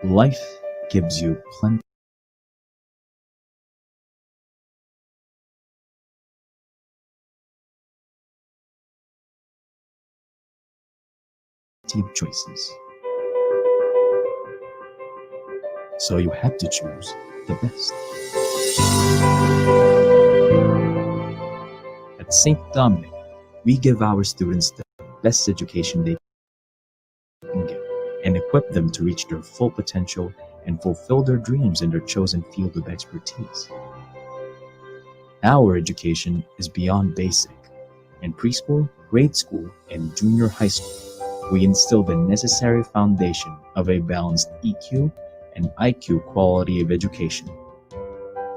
Life gives you plenty of choices, so you have to choose the best. At St. Dominic, we give our students the best education they can get and equip them to reach their full potential and fulfill their dreams in their chosen field of expertise. Our education is beyond basic. In preschool, grade school, and junior high school, we instill the necessary foundation of a balanced EQ and IQ quality of education.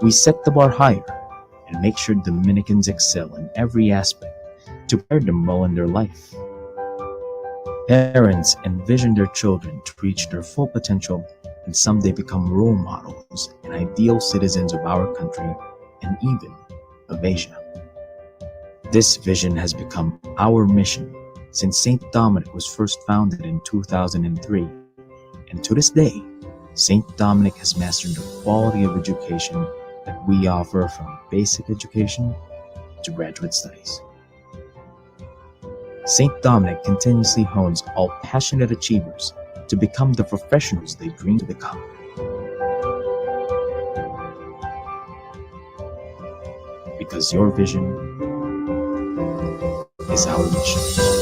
We set the bar higher and make sure Dominicans excel in every aspect to prepare them well in their life. Parents envision their children to reach their full potential and someday become role models and ideal citizens of our country and even of Asia. This vision has become our mission since St. Dominic was first founded in 2003, and to this day, St. Dominic has mastered the quality of education that we offer from basic education to graduate studies. St. Dominic continuously hones all passionate achievers to become the professionals they dream to become. Because your vision is our mission.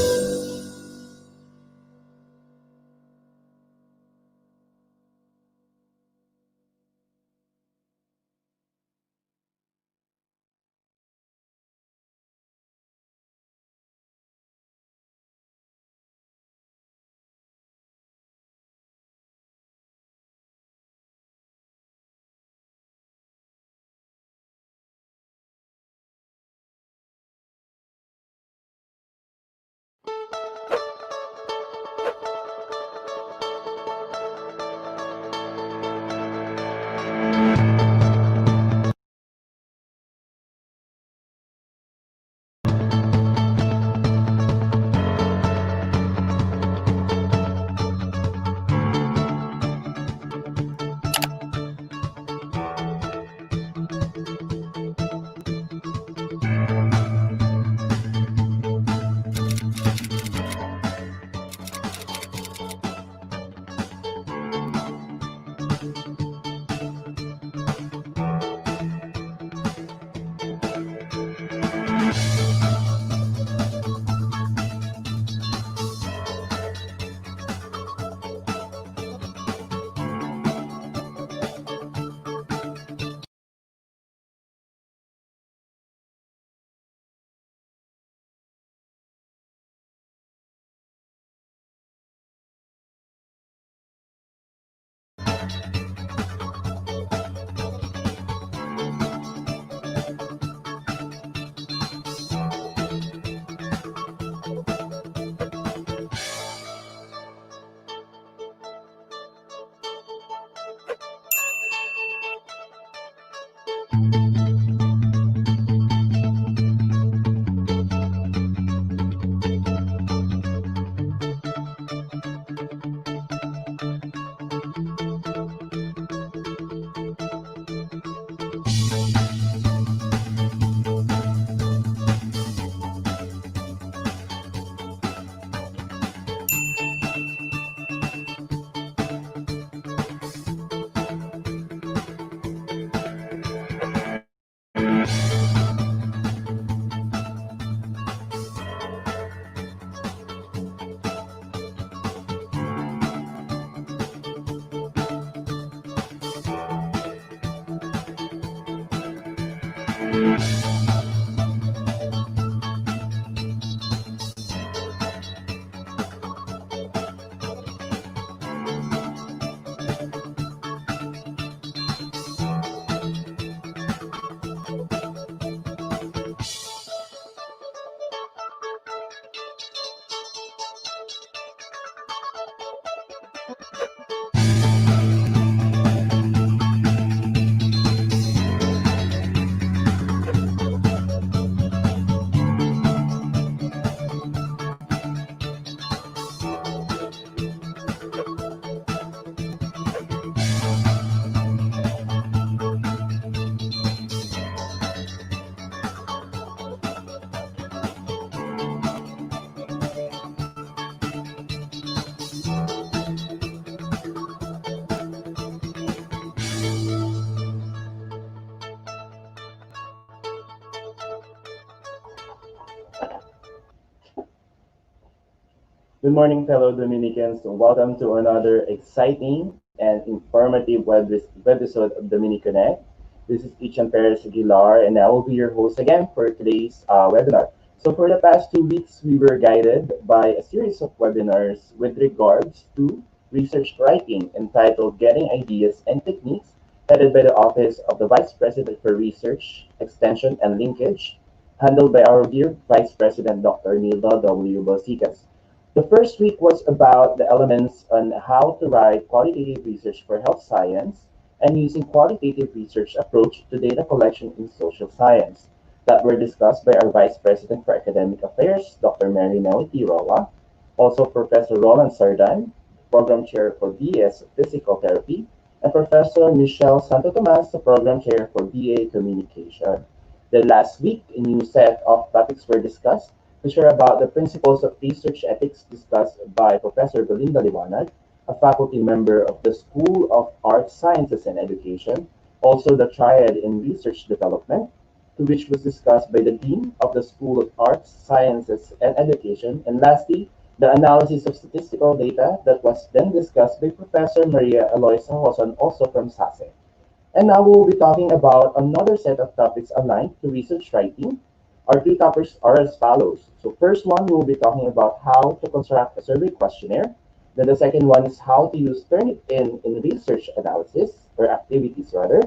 Good morning, fellow Dominicans. Welcome to another exciting and informative webisode of DominiCONNECT. This is Ichan Perez Aguilar, and I will be your host again for today's webinar. So, for the past 2 weeks, we were guided by a series of webinars with regards to research writing entitled Getting Ideas and Techniques, headed by the Office of the Vice President for Research, Extension, and Linkage, handled by our dear Vice President, Dr. Nilda W. Balsicas. The first week was about the elements on how to write qualitative research for health science and using qualitative research approach to data collection in social science that were discussed by our Vice President for Academic Affairs, Dr. Mary Nelly Tiroa, also Professor Roland Sardan, Program Chair for BS Physical Therapy, and Professor Michelle Santo Tomas, the Program Chair for BA Communication. The last week, a new set of topics were discussed to share about the principles of research ethics discussed by Professor Belinda Liwanag, a faculty member of the School of Arts, Sciences, and Education, also the Triad in Research Development, to which was discussed by the Dean of the School of Arts, Sciences, and Education, and lastly, the analysis of statistical data that was then discussed by Professor Maria Eloisa Hoson, also from SASE. And now we'll be talking about another set of topics aligned to research writing. Our three topics are as follows. So first one, we'll be talking about how to construct a survey questionnaire. Then the second one is how to use Turnitin in research analysis, or activities rather.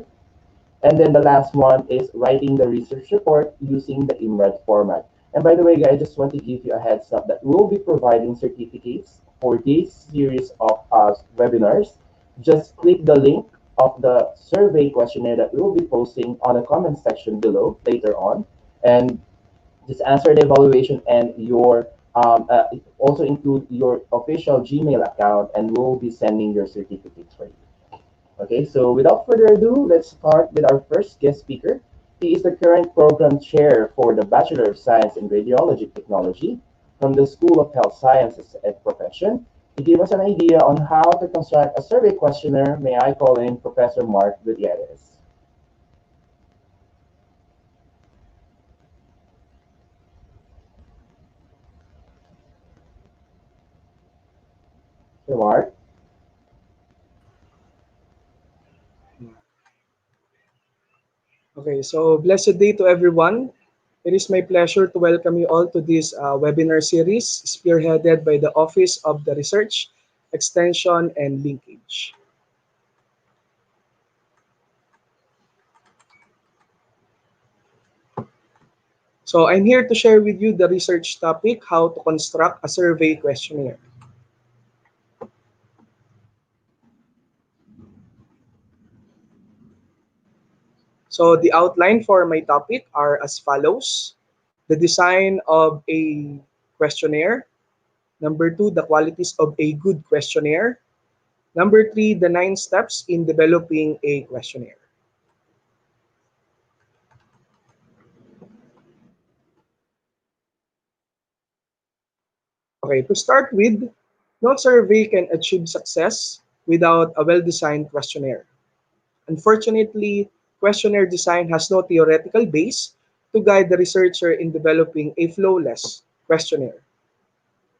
And then the last one is writing the research report using the IMRAD format. And by the way, guys, I just want to give you a heads up that we'll be providing certificates for this series of webinars. Just click the link of the survey questionnaire that we'll be posting on the comment section below later on. And just answer the evaluation and your also include your official Gmail account, and we'll be sending your certificates for you. Okay, so without further ado, let's start with our first guest speaker. He is the current program chair for the Bachelor of Science in Radiology Technology from the School of Health Sciences and Profession. To give us an idea on how to construct a survey questionnaire, may I call in Professor Mark Gutierrez. Sir Mark? Okay, so blessed day to everyone. It is my pleasure to welcome you all to this webinar series spearheaded by the Office of the Research, Extension, and Linkage. So I'm here to share with you the research topic, how to construct a survey questionnaire. So the outline for my topic are as follows. The design of a questionnaire. Number two, the qualities of a good questionnaire. Number three, the 9 steps in developing a questionnaire. Okay, to start with, no survey can achieve success without a well-designed questionnaire. Unfortunately, questionnaire design has no theoretical base to guide the researcher in developing a flawless questionnaire.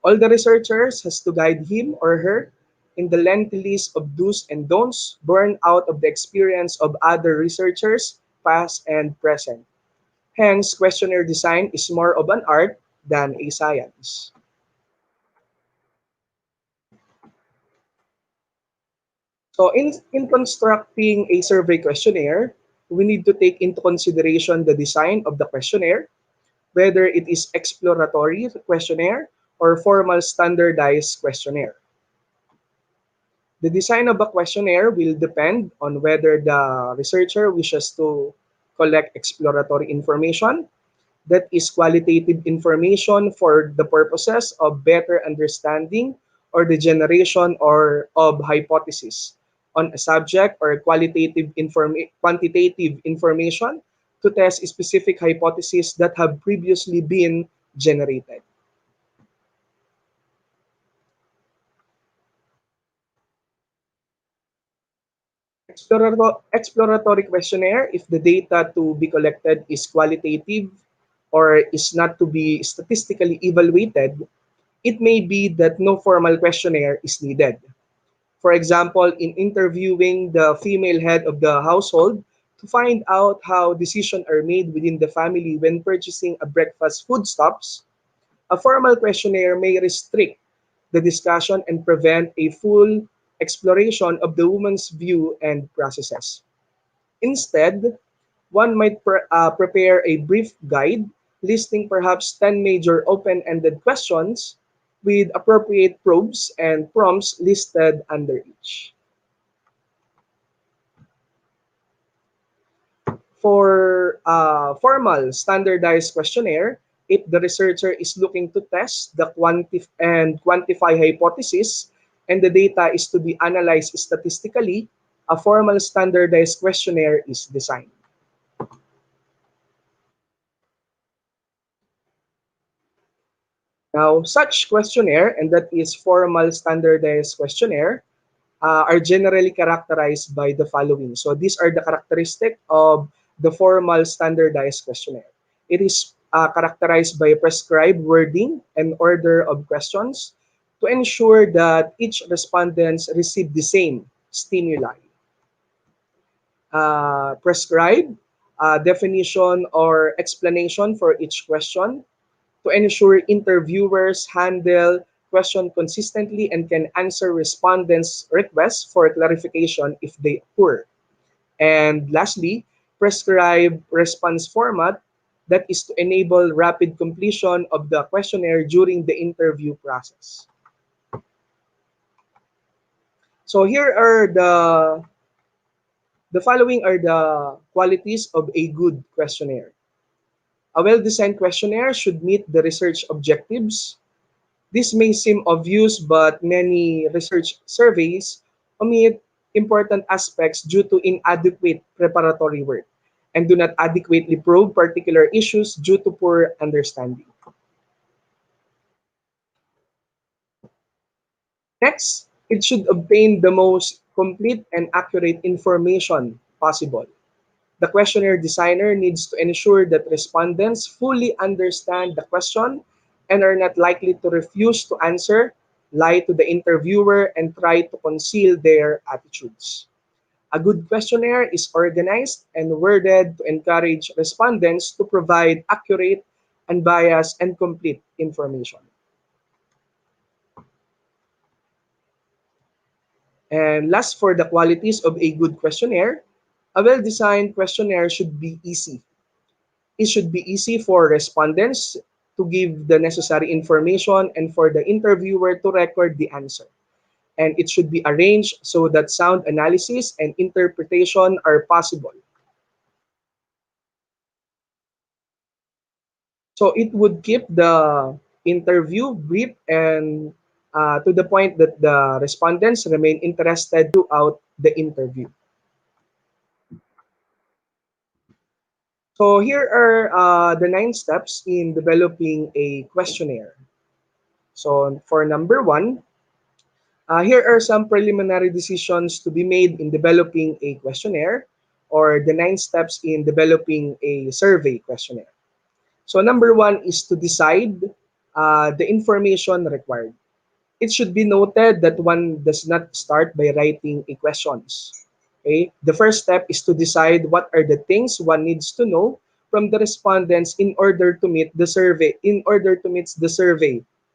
All the researchers has to guide him or her in the lengthy list of do's and don'ts born out of the experience of other researchers, past and present. Hence, questionnaire design is more of an art than a science. So in constructing a survey questionnaire, we need to take into consideration the design of the questionnaire, whether it is exploratory questionnaire or formal standardized questionnaire. The design of a questionnaire will depend on whether the researcher wishes to collect exploratory information, that is qualitative information for the purposes of better understanding or the generation or of hypothesis on a subject, or quantitative information to test specific hypotheses that have previously been generated. Exploratory questionnaire, if the data to be collected is qualitative or is not to be statistically evaluated, It may be that no formal questionnaire is needed. For example, in interviewing the female head of the household to find out how decisions are made within the family when purchasing a breakfast foodstuffs, a formal questionnaire may restrict the discussion and prevent a full exploration of the woman's view and processes. Instead, one might prepare a brief guide listing perhaps 10 major open-ended questions with appropriate probes and prompts listed under each. For a formal standardized questionnaire, if the researcher is looking to test the quantify hypothesis and the data is to be analyzed statistically, a formal standardized questionnaire is designed. Now, such questionnaire, and that is formal standardized questionnaire, are generally characterized by the following. So these are the characteristics of the formal standardized questionnaire. It is characterized by prescribed wording and order of questions to ensure that each respondents receive the same stimuli. Prescribe definition or explanation for each question to ensure interviewers handle question consistently and can answer respondents' requests for clarification if they occur. And lastly, prescribe response format that is to enable rapid completion of the questionnaire during the interview process. So here are the following are the qualities of a good questionnaire. A well-designed questionnaire should meet the research objectives. This may seem obvious, but many research surveys omit important aspects due to inadequate preparatory work and do not adequately probe particular issues due to poor understanding. Next, it should obtain the most complete and accurate information possible. The questionnaire designer needs to ensure that respondents fully understand the question and are not likely to refuse to answer, lie to the interviewer, and try to conceal their attitudes. A good questionnaire is organized and worded to encourage respondents to provide accurate, unbiased, and complete information. And last, for the qualities of a good questionnaire, a well-designed questionnaire should be easy. It should be easy for respondents to give the necessary information and for the interviewer to record the answer. And it should be arranged so that sound analysis and interpretation are possible. So it would keep the interview brief and to the point that the respondents remain interested throughout the interview. So here are the 9 steps in developing a questionnaire. So for number 1, here are some preliminary decisions to be made in developing a questionnaire or the 9 steps in developing a survey questionnaire. So number 1 is to decide the information required. It should be noted that one does not start by writing a questions. Okay? The first step is to decide what are the things one needs to know from the respondents in order to meet the survey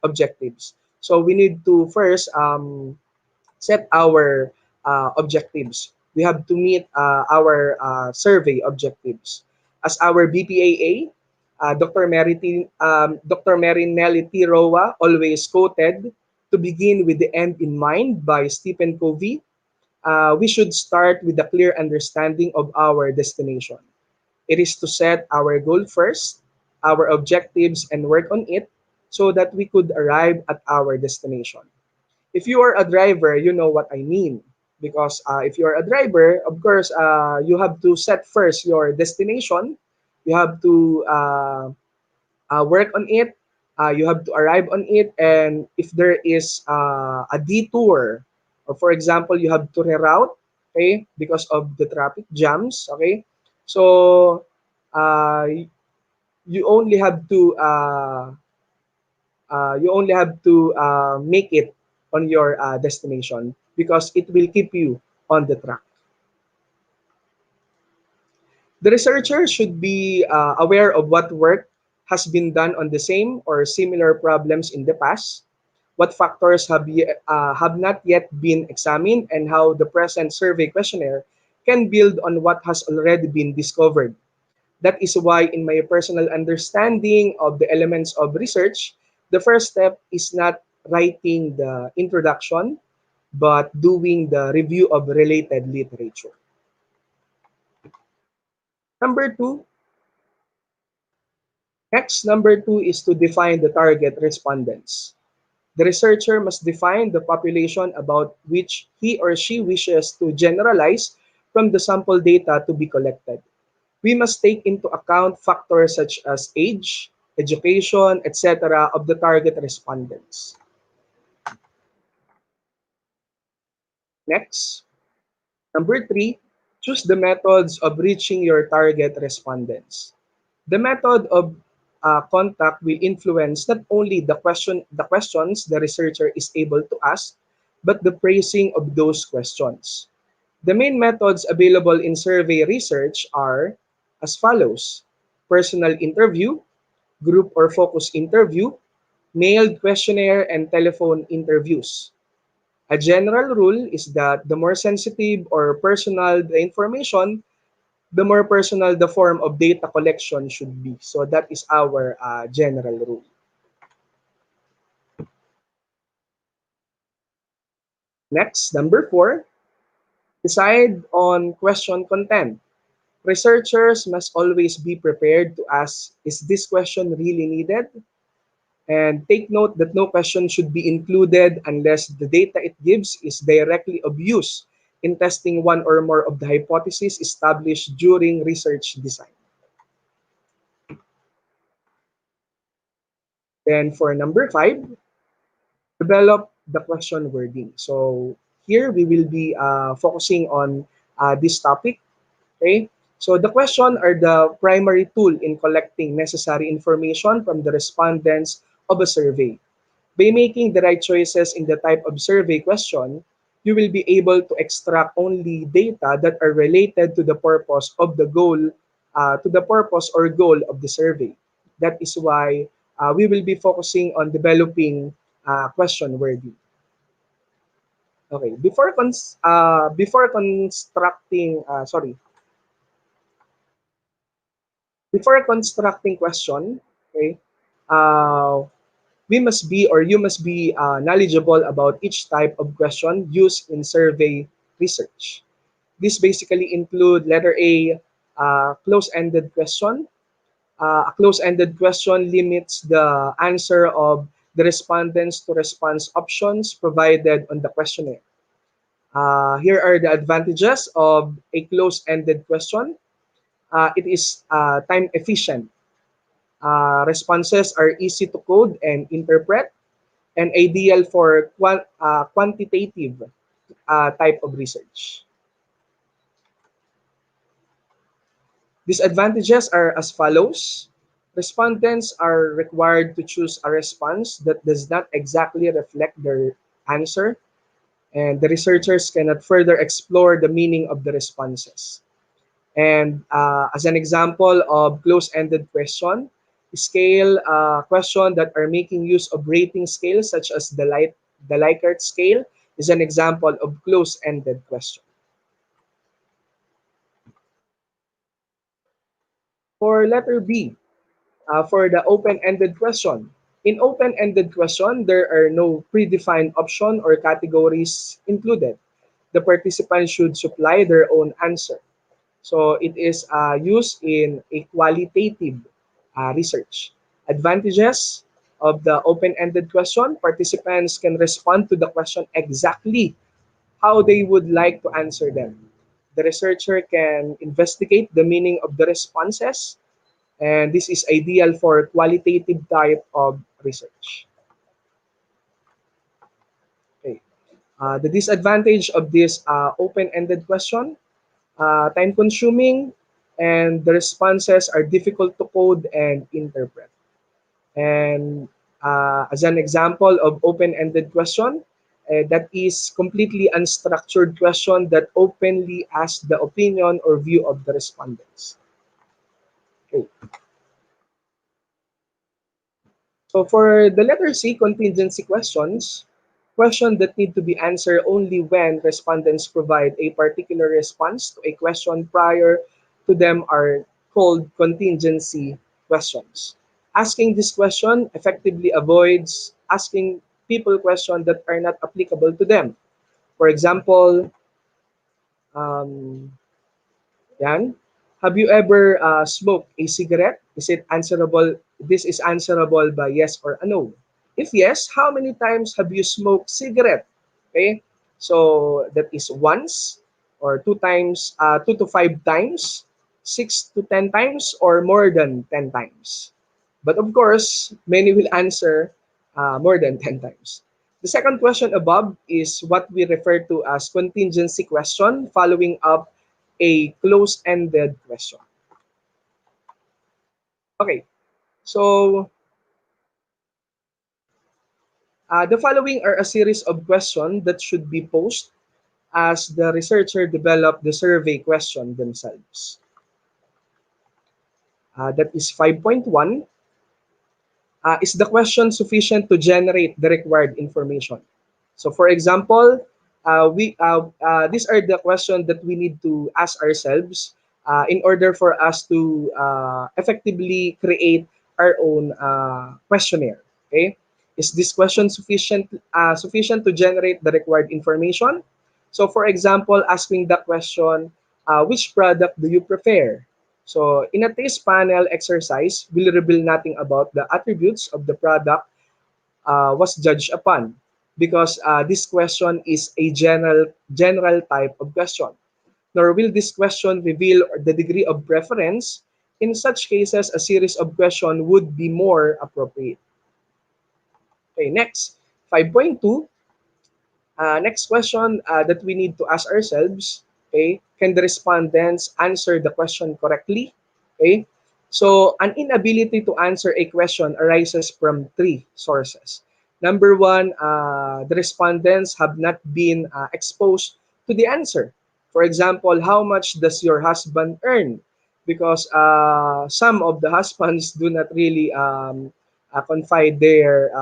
objectives. So we need to first set our objectives. We have to meet our survey objectives. As our BPAA, Dr. Marinelli T. Roa always quoted, to begin with the end in mind by Stephen Covey, we should start with a clear understanding of our destination. It is to set our goal first, our objectives, and work on it so that we could arrive at our destination. If you are a driver, you know what I mean. Because if you are a driver, of course, you have to set first your destination. You have to work on it. You have to arrive on it. And if there is a detour, or for example, you have to reroute, okay, because of the traffic jams, okay. So you only have to You only have to make it on your destination because it will keep you on the track. The researcher should be aware of what work has been done on the same or similar problems in the past, what factors have not yet been examined, and how the present survey questionnaire can build on what has already been discovered. That is why, in my personal understanding of the elements of research, the first step is not writing the introduction, but doing the review of related literature. Number two, number two is to define the target respondents. The researcher must define the population about which he or she wishes to generalize from the sample data to be collected. We must take into account factors such as age, education, etc. of the target respondents. Next, number three, choose the methods of reaching your target respondents. The method of contact will influence not only the questions the researcher is able to ask, but the phrasing of those questions. The main methods available in survey research are as follows: personal interview, group or focus interview, mailed questionnaire, and telephone interviews. A general rule is that the more sensitive or personal the information, the more personal the form of data collection should be. So that is our general rule. Next, number four, decide on question content. Researchers must always be prepared to ask, is this question really needed? And take note that no question should be included unless the data it gives is directly of use in testing one or more of the hypotheses established during research design. Then for number five, develop the question wording. So here we will be focusing on this topic. Okay, so the question are the primary tool in collecting necessary information from the respondents of a survey. By making the right choices in the type of survey question, you will be able to extract only data that are related to the purpose of the goal, to the purpose or goal of the survey. That is why we will be focusing on developing question wording. Okay, before constructing, before constructing question, okay, uh, we must be or you must be knowledgeable about each type of question used in survey research. This basically include letter A, close-ended question. A close-ended question limits the answer of the respondents to response options provided on the questionnaire. Here are the advantages of a close-ended question. It is time efficient. Responses are easy to code and interpret and ideal for quantitative type of research. Disadvantages are as follows. Respondents are required to choose a response that does not exactly reflect their answer, and the researchers cannot further explore the meaning of the responses. And as an example of close-ended question, scale question that are making use of rating scales such as the Likert scale is an example of close-ended question. For letter B, for the open-ended question. In open-ended question, there are no predefined option or categories included. The participants should supply their own answer. So it is used in a qualitative research. Advantages of the open-ended question: participants can respond to the question exactly how they would like to answer them. The researcher can investigate the meaning of the responses, and this is ideal for qualitative type of research. Okay. The disadvantage of this open-ended question: time-consuming, and the responses are difficult to code and interpret. And As an example of open-ended question, that is completely unstructured question that openly asks the opinion or view of the respondents. Okay. So for the letter C, contingency questions, questions that need to be answered only when respondents provide a particular response to a question prior to them are called contingency questions. Asking this question effectively avoids asking people questions that are not applicable to them. For example, um, yan, have you ever smoked a cigarette? Is it answerable? This is answerable by yes or a no. If yes, how many times have you smoked cigarette? Okay, so that is once or two times, 2 to 5 times, 6 to 10 times, or more than 10 times. But of course, many will answer more than 10 times. The second question above is what we refer to as contingency question, following up a close-ended question. Okay, so the following are a series of questions that should be posed as the researcher develop the survey question themselves. That is 5.1. Is the question sufficient to generate the required information? So for example, these are the questions that we need to ask ourselves in order for us to effectively create our own questionnaire. Okay, is this question sufficient to generate the required information? So for example, asking the question, which product do you prefer? So in a taste panel exercise, will reveal nothing about the attributes of the product was judged upon, because this question is a general type of question. Nor will this question reveal the degree of preference. In such cases, a series of questions would be more appropriate. Okay, next, 5.2. Next question that we need to ask ourselves, okay, can the respondents answer the question correctly? Okay, so an inability to answer a question arises from three sources. Number one, the respondents have not been exposed to the answer. For example, how much does your husband earn? Because some of the husbands do not really confide their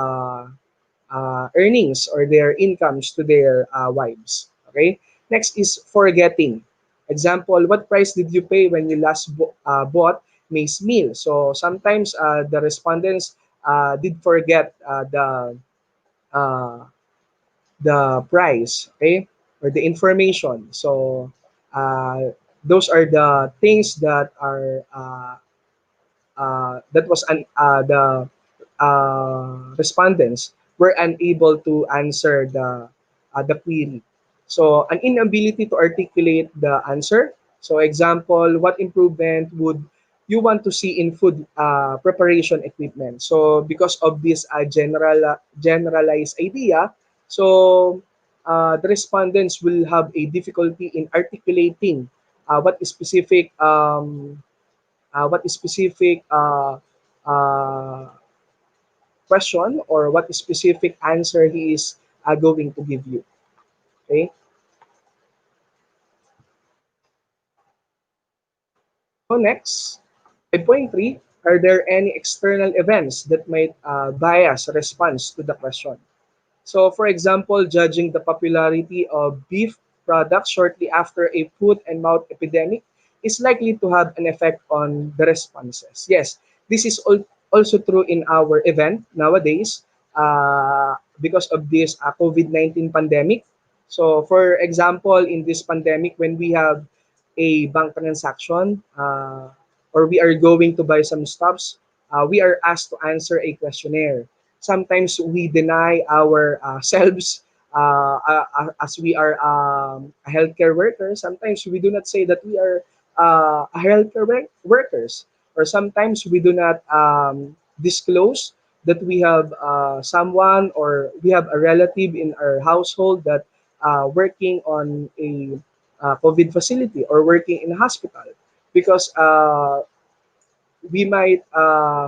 earnings or their incomes to their wives. Okay. Next is forgetting. Example, what price did you pay when you last bought May's meal? So sometimes the respondents did forget uh, the price, okay, or the information. So those are the things that are that was the respondents were unable to answer the query. So an inability to articulate the answer. So example, what improvement would you want to see in food preparation equipment? So because of this generalized idea, so the respondents will have a difficulty in articulating what is specific uh, question or what specific answer he is going to give you. Okay. So next, 5.3, are there any external events that might bias response to the question? So, for example, judging the popularity of beef products shortly after a foot and mouth epidemic is likely to have an effect on the responses. Yes, this is also true in our event nowadays because of this COVID-19 pandemic. So, for example, in this pandemic, when we have a bank transaction or we are going to buy some stuffs, we are asked to answer a questionnaire. Sometimes we deny our selves as we are a healthcare worker. Sometimes we do not say that we are a healthcare workers, or sometimes we do not disclose that we have someone or we have a relative in our household that working on a COVID facility or working in a hospital, because we might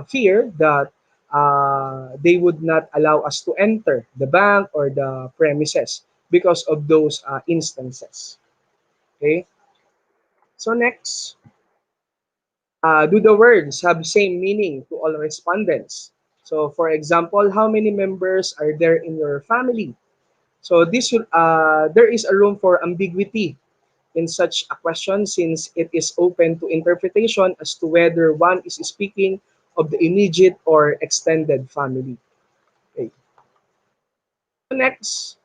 fear that they would not allow us to enter the bank or the premises because of those instances. Okay. So next, do the words have same meaning to all respondents? So for example, how many members are there in your family? So there is a room for ambiguity in such a question since it is open to interpretation as to whether one is speaking of the immediate or extended family. Okay. So next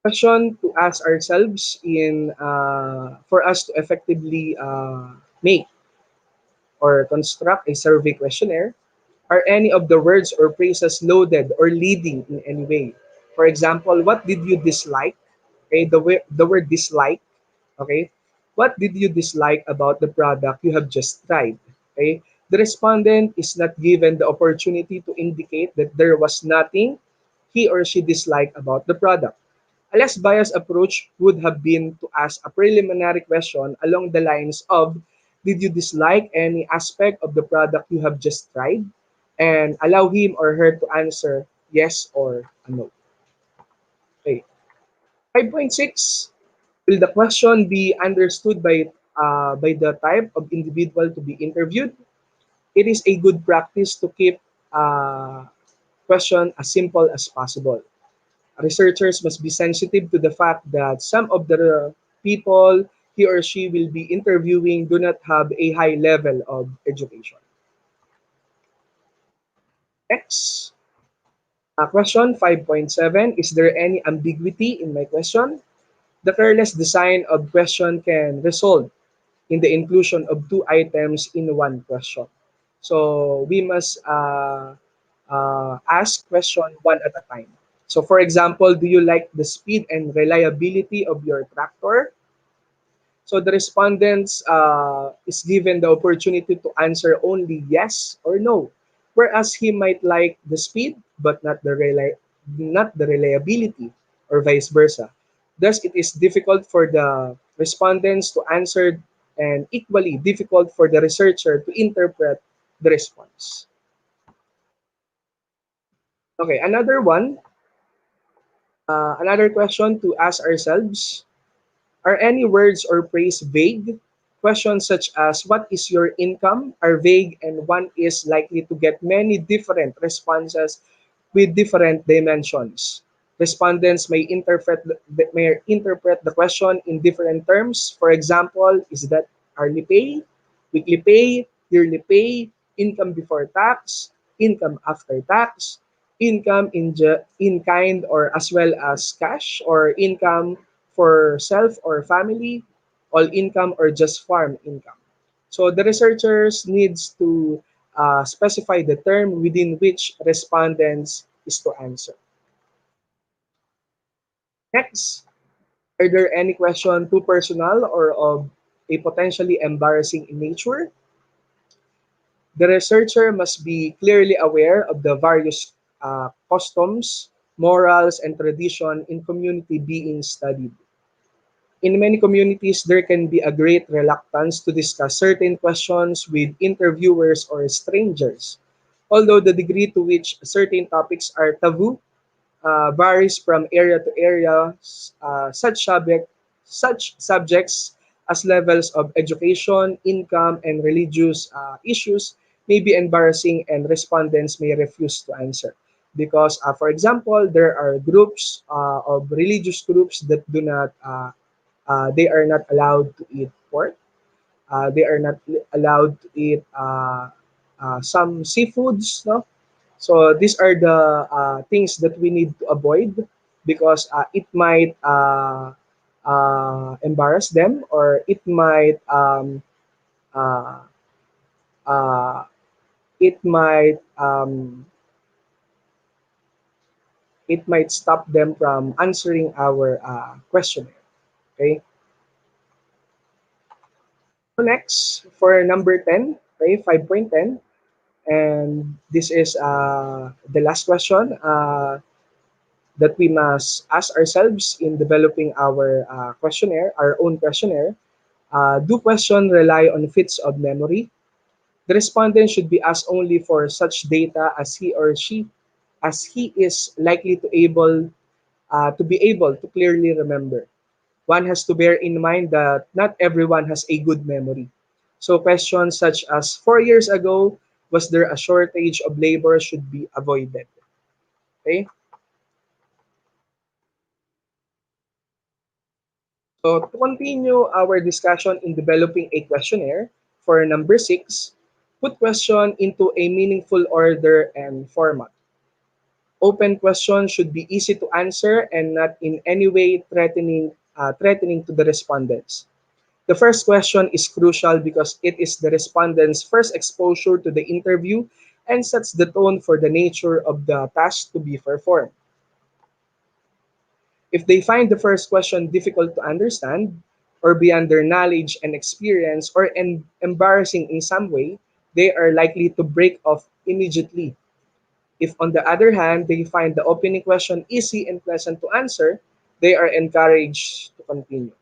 question to ask ourselves in for us to effectively make or construct a survey questionnaire. Are any of the words or phrases loaded or leading in any way? For example, what did you dislike? Okay, the word dislike. Okay, what did you dislike about the product you have just tried? Okay, the respondent is not given the opportunity to indicate that there was nothing he or she disliked about the product. A less biased approach would have been to ask a preliminary question along the lines of, did you dislike any aspect of the product you have just tried? And allow him or her to answer yes or no. Okay. 5.6, will the question be understood by the type of individual to be interviewed? It is a good practice to keep question as simple as possible. Researchers must be sensitive to the fact that some of the people he or she will be interviewing do not have a high level of education. Next, question 5.7, is there any ambiguity in my question? The careless design of question can result in the inclusion of two items in one question. So we must ask question one at a time. So for example, do you like the speed and reliability of your tractor? So the respondents is given the opportunity to answer only yes or no, whereas he might like the speed but not the reliability, or vice versa. Thus, it is difficult for the respondents to answer and equally difficult for the researcher to interpret the response. Okay, another question to ask ourselves. Are any words or phrase vague? Questions such as what is your income are vague and one is likely to get many different responses with different dimensions. Respondents may interpret the question in different terms. For example, is that hourly pay, weekly pay, yearly pay, income before tax, income after tax, income in kind or as well as cash, or income for self or family, all income or just farm income. So the researchers needs to specify the term within which respondents is to answer. Next, are there any question too personal or of a potentially embarrassing in nature? The researcher must be clearly aware of the various customs, morals, and tradition in community being studied. In many communities, there can be a great reluctance to discuss certain questions with interviewers or strangers. Although the degree to which certain topics are taboo varies from area to area, such subjects as levels of education, income, and religious issues may be embarrassing and respondents may refuse to answer. Because, for example, there are groups of religious groups that do not they are not allowed to eat pork. They are not allowed to eat some seafoods. No, so these are the things that we need to avoid because it might embarrass them, or uh, uh, it might um, it might stop them from answering our questionnaire. Okay. So next, for number 10, okay, 5.10, and this is the last question that we must ask ourselves in developing our questionnaire, our own questionnaire. Do questions rely on feats of memory? The respondent should be asked only for such data as he is likely to be able to clearly remember. One has to bear in mind that not everyone has a good memory. So questions such as 4 years ago, was there a shortage of labor should be avoided. Okay? So to continue our discussion in developing a questionnaire, for number 6, put question into a meaningful order and format. Open questions should be easy to answer and not in any way threatening to the respondents. The first question is crucial because it is the respondent's first exposure to the interview and sets the tone for the nature of the task to be performed. If they find the first question difficult to understand, or beyond their knowledge and experience, or embarrassing in some way, they are likely to break off immediately. If, on the other hand, they find the opening question easy and pleasant to answer, they are encouraged to continue.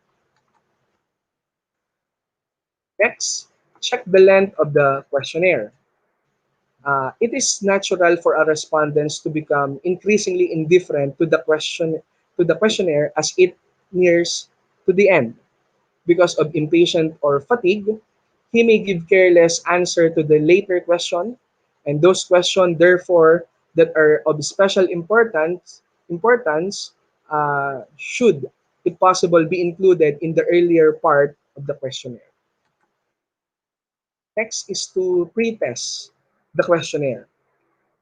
Next, check the length of the questionnaire. It is natural for our respondents to become increasingly indifferent to the questionnaire as it nears to the end. Because of impatience or fatigue, he may give careless answer to the later question, and those questions, therefore, that are of special importance should, if possible, be included in the earlier part of the questionnaire. Next is to pre-test the questionnaire.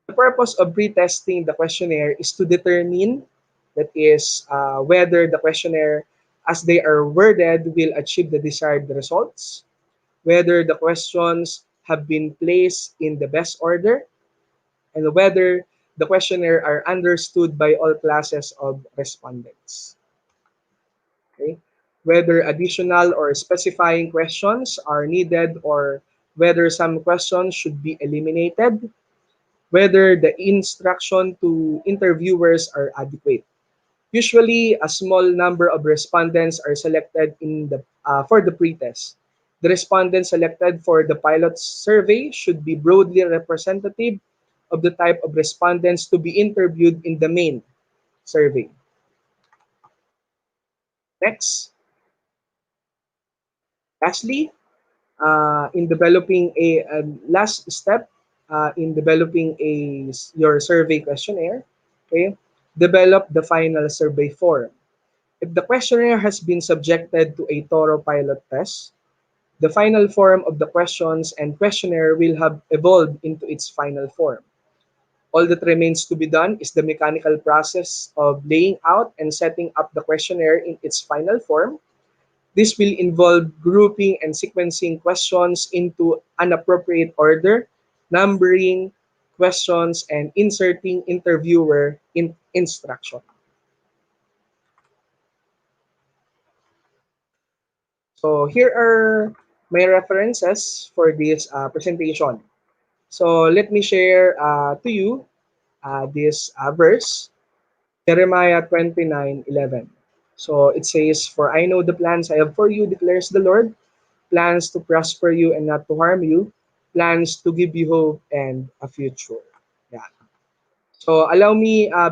The purpose of pre-testing the questionnaire is to determine, that is, whether the questionnaire, as they are worded, will achieve the desired results, whether the questions have been placed in the best order, and whether the questionnaire are understood by all classes of respondents. Okay? Whether additional or specifying questions are needed, or whether some questions should be eliminated, whether the instruction to interviewers are adequate. Usually, a small number of respondents are selected for the pretest. The respondents selected for the pilot survey should be broadly representative of the type of respondents to be interviewed in the main survey. Next, lastly, in developing a last step in developing your survey questionnaire, okay, develop the final survey form. If the questionnaire has been subjected to a thorough pilot test, the final form of the questions and questionnaire will have evolved into its final form. All that remains to be done is the mechanical process of laying out and setting up the questionnaire in its final form. This will involve grouping and sequencing questions into an appropriate order, numbering questions, and inserting interviewer instruction. So here are my references for this presentation. So let me share to you this verse, Jeremiah 29:11. So it says, "For I know the plans I have for you, declares the Lord, plans to prosper you and not to harm you, plans to give you hope and a future." Yeah. So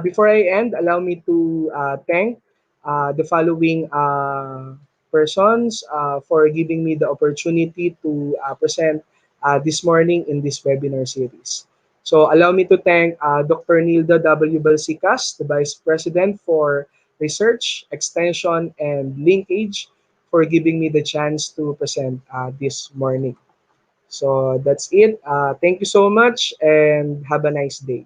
before I end, allow me to thank the following persons for giving me the opportunity to present this morning in this webinar series. So allow me to thank Dr. Nilda W. Balsicas, the Vice President for Research, Extension, and Linkage, for giving me the chance to present this morning. So that's it. Thank you so much and have a nice day.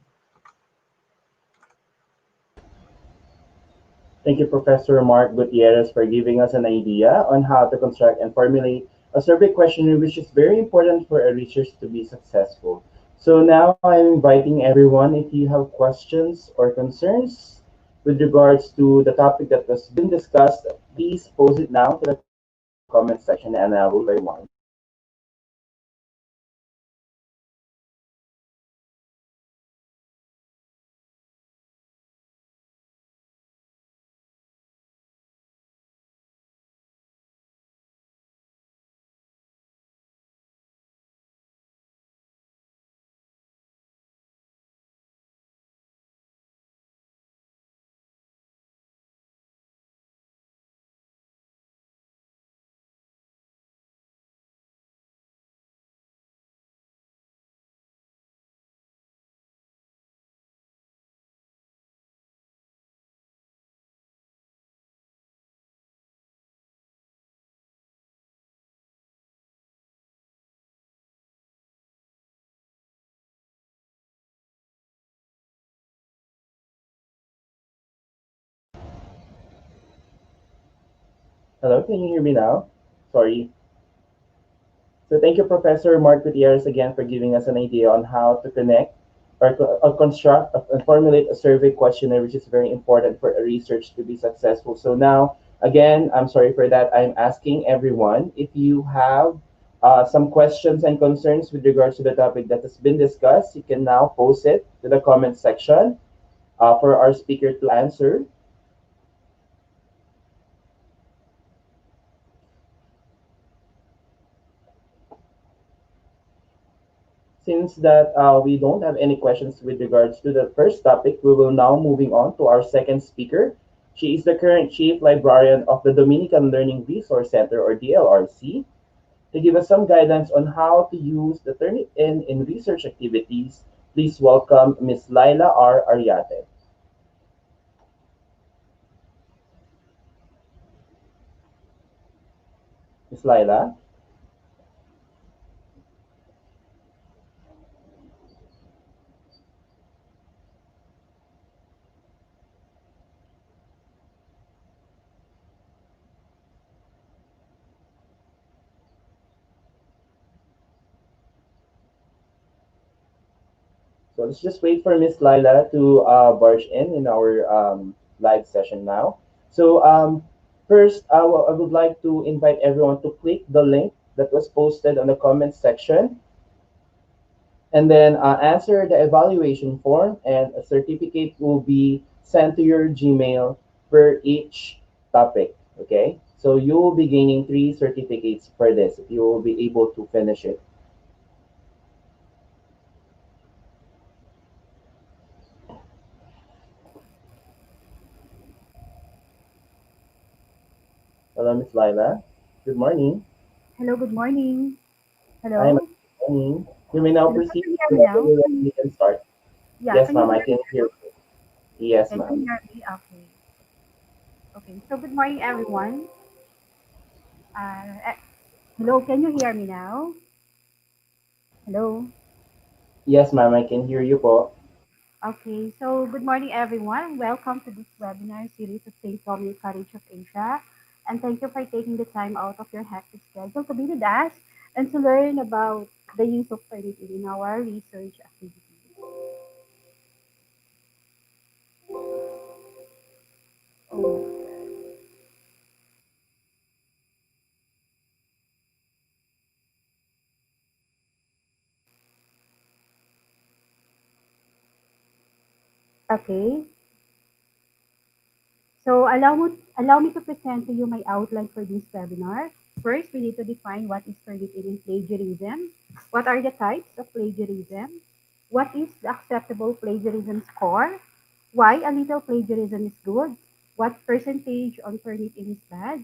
Thank you, Professor Mark Gutierrez, for giving us an idea on how to construct and formulate a survey questionnaire, which is very important for a research to be successful. So now I'm inviting everyone, if you have questions or concerns with regards to the topic that has been discussed, please post it now to the comment section and I will by one. Hello, can you hear me now? Sorry. So thank you, Professor Mark Gutierrez, again for giving us an idea on how to connect or construct and formulate a survey questionnaire, which is very important for a research to be successful. So now, again, I'm sorry for that. I'm asking everyone if you have some questions and concerns with regards to the topic that has been discussed, you can now post it to the comment section for our speaker to answer. Since that we don't have any questions with regards to the first topic, we will now moving on to our second speaker. She is the current Chief Librarian of the Dominican Learning Resource Center, or DLRC, to give us some guidance on how to use the Turnitin in research activities. Please welcome Ms. Laila R. Ariate. Ms. Laila? So let's just wait for Miss Laila to barge in our live session now. So first, I would like to invite everyone to click the link that was posted on the comment section and then answer the evaluation form, and a certificate will be sent to your Gmail per each topic. Okay, so you will be gaining 3 certificates for this if you will be able to finish it. Hello, Miss Laila. Good morning. Hello, good morning. Hi, ma'am. Hello. Good morning. You may now Hello, can proceed you hear me whenever now? you're ready. You can start. Yeah, Yes, can you ma'am. I hear me can hear now? you. Yes, Can you ma'am. hear me? Okay. Okay. So good morning, everyone. Uh, eh, Hello, can you hear me now? Hello. Yes, ma'am. I can hear you po. Okay. So good morning, everyone. Welcome to this webinar series of St. Dominic College of Asia. And thank you for taking the time out of your hectic schedule to be with us and to learn about the use of Turnitin in our research activities. Oh my God. Okay. So allow me to present to you my outline for this webinar. First, we need to define what is Turnitin plagiarism. What are the types of plagiarism? What is the acceptable plagiarism score? Why a little plagiarism is good? What percentage on Turnitin is bad?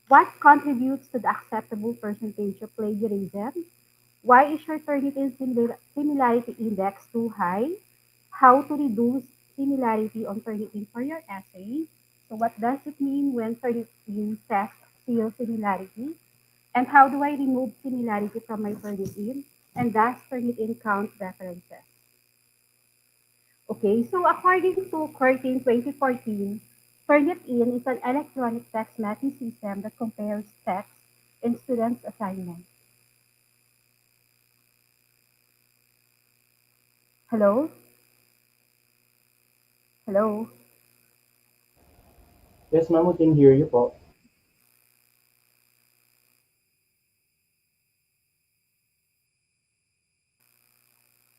What contributes to the acceptable percentage of plagiarism? Why is your Turnitin similarity index too high? How to reduce similarity on Turnitin for your essay? So what does it mean when Turnitin says zero similarity? And how do I remove similarity from my Turnitin? And does Turnitin count references? Okay, so according to Curtin 2014, Turnitin is an electronic text matching system that compares text in students' assignments. Hello? Hello? Yes, ma'am. We can hear you po.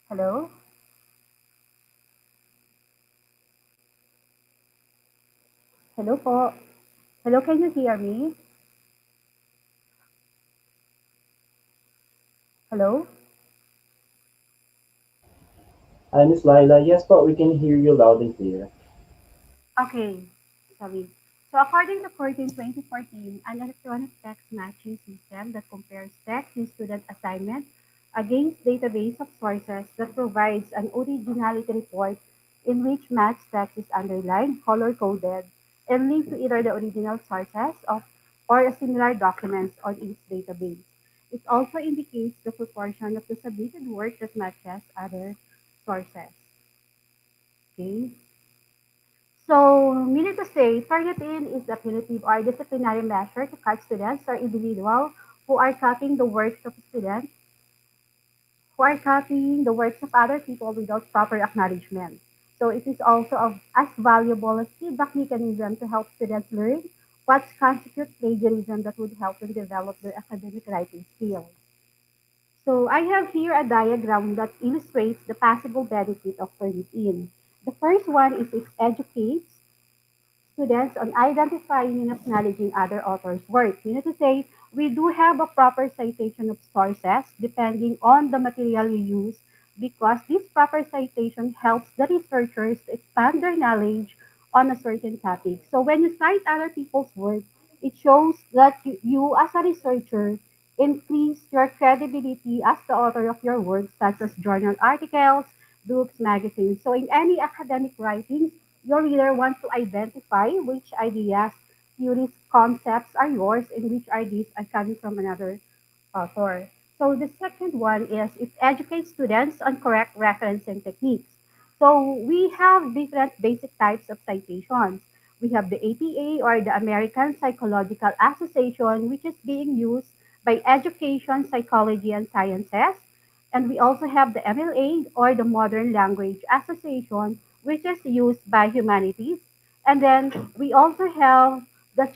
Hello? Hello po? Hello, can you hear me? Hello? Hi, Miss Laila. Yes po, we can hear you loud and clear. Okay, sorry. So according to Curtin 2014, an electronic text matching system that compares text in student assignment against database of sources that provides an originality report in which matched text is underlined, color-coded, and linked to either the original sources of or similar documents on each database. It also indicates the proportion of the submitted work that matches other sources. Okay. So, meaning to say, Turnitin is a punitive or disciplinary measure to catch students or individuals who are copying the works of students who are copying the works of other people without proper acknowledgement. So it is also as valuable as feedback mechanism to help students learn what constitutes plagiarism that would help them develop their academic writing skills. So I have here a diagram that illustrates the possible benefit of Turnitin. The first one is it educates students on identifying and acknowledging other authors' work. You know to say, we do have a proper citation of sources depending on the material you use because this proper citation helps the researchers to expand their knowledge on a certain topic. So when you cite other people's work, it shows that you as a researcher increase your credibility as the author of your work, such as journal articles, books, magazines. So in any academic writings, your reader wants to identify which ideas, theories, concepts are yours and which ideas are coming from another author. So the second one is it educates students on correct referencing techniques. So we have different basic types of citations. We have the APA or the American Psychological Association, which is being used by education, psychology, and sciences. And we also have the MLA or the Modern Language Association, which is used by humanities. And then we also have the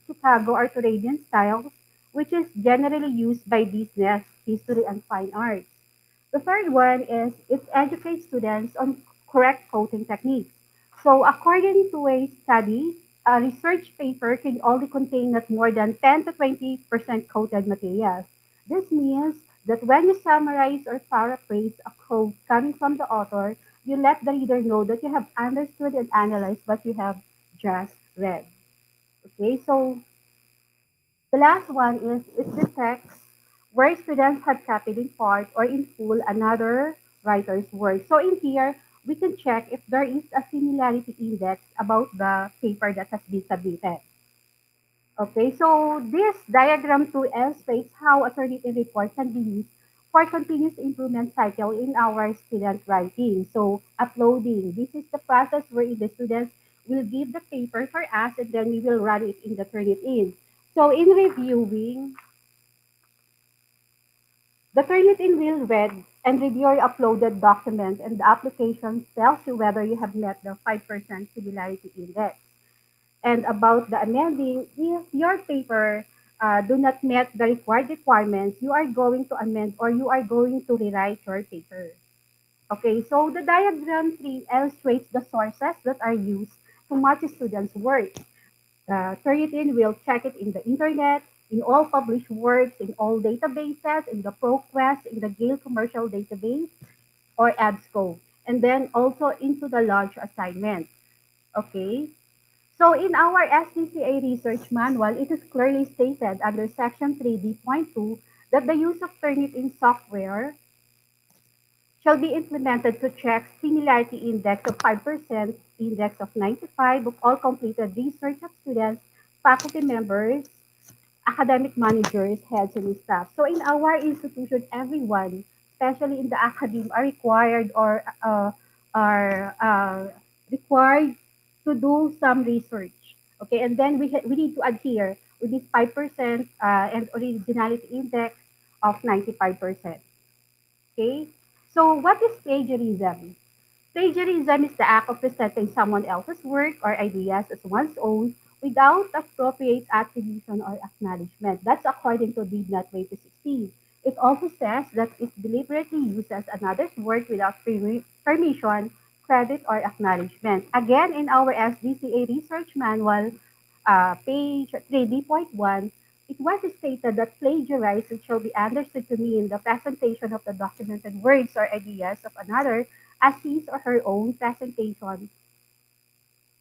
Chicago or Turanian styles, which is generally used by business, history, and fine arts. The third one is it educates students on correct quoting techniques. So according to a study, a research paper can only contain not more than 10 to 20% quoted materials. This means that when you summarize or paraphrase a quote coming from the author, you let the reader know that you have understood and analyzed what you have just read. Okay, so the last one is it detects where students have copied in part or in full another writer's work. So in here, we can check if there is a similarity index about the paper that has been submitted. Okay, so this diagram too illustrates how a Turnitin report can be used for continuous improvement cycle in our student writing. So uploading, this is the process where the students will give the paper for us and then we will run it in the Turnitin. So in reviewing, the Turnitin will read and review your uploaded document and the application tells you whether you have met the 5% similarity index. And about the amending, if your paper do not meet the required requirements, you are going to amend or you are going to rewrite your paper. Okay, so the diagram 3 illustrates the sources that are used to match students' work. Turnitin will check it in the internet, in all published works, in all databases, in the ProQuest, in the Gale commercial database, or EBSCO, and then also into the large assignment. Okay, so in our SDCA research manual, it is clearly stated under section 3D.2 that the use of Turnitin software shall be implemented to check similarity index of 5%, index of 95 of all completed research of students, faculty members, academic managers, heads, and staff. So in our institution, everyone, especially in the academe, are required to do some research. Okay, and then we need to adhere with this 5% and originality index of 95%. Okay, so what is plagiarism? Plagiarism is the act of presenting someone else's work or ideas as one's own without appropriate attribution or acknowledgement. That's according to DBNAT 2016. It also says that it deliberately uses another's work without permission, credit, or acknowledgement. Again, in our SDCA research manual, page 3D.1, it was stated that plagiarism shall be understood to mean the presentation of the documented words or ideas of another as his or her own presentation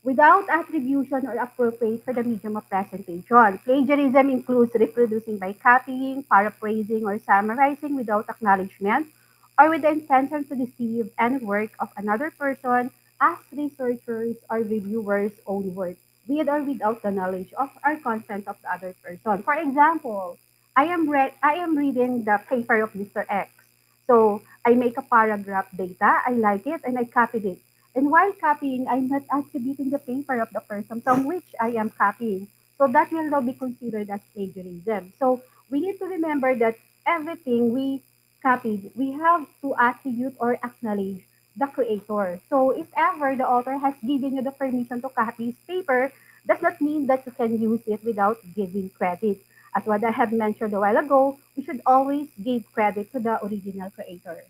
without attribution or appropriate for the medium of presentation. Plagiarism includes reproducing by copying, paraphrasing, or summarizing without acknowledgement or with the intention to deceive any work of another person as researchers or reviewers' own work, with or without the knowledge of or consent of the other person. For example, I am reading the paper of Mr. X. So I make a paragraph data, I like it, and I copied it. And while copying, I'm not attributing the paper of the person from which I am copying. So that will not be considered as plagiarism. So we need to remember that everything we copied, we have to attribute or acknowledge the creator. So if ever the author has given you the permission to copy his paper, does not mean that you can use it without giving credit. As what I have mentioned a while ago, we should always give credit to the original creator.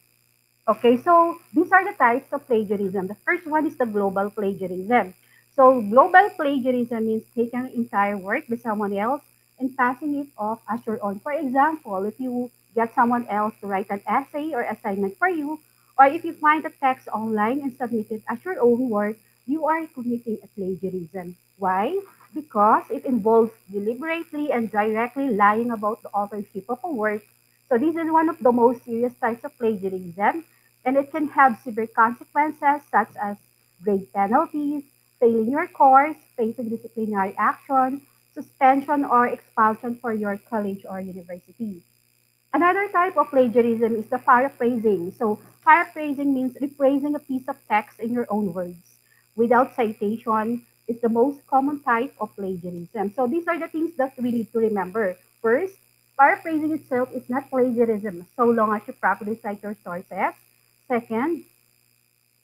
Okay, so these are the types of plagiarism. The first one is the global plagiarism. So global plagiarism means taking an entire work by someone else and passing it off as your own. For example, if you get someone else to write an essay or assignment for you, or if you find a text online and submit it as your own work, you are committing a plagiarism. Why? Because it involves deliberately and directly lying about the authorship of a work. So this is one of the most serious types of plagiarism, and it can have severe consequences such as grade penalties, failing your course, facing disciplinary action, suspension or expulsion for your college or university. Another type of plagiarism is the paraphrasing. So paraphrasing means rephrasing a piece of text in your own words without citation is the most common type of plagiarism. So these are the things that we need to remember. First, paraphrasing itself is not plagiarism so long as you properly cite your sources. Second,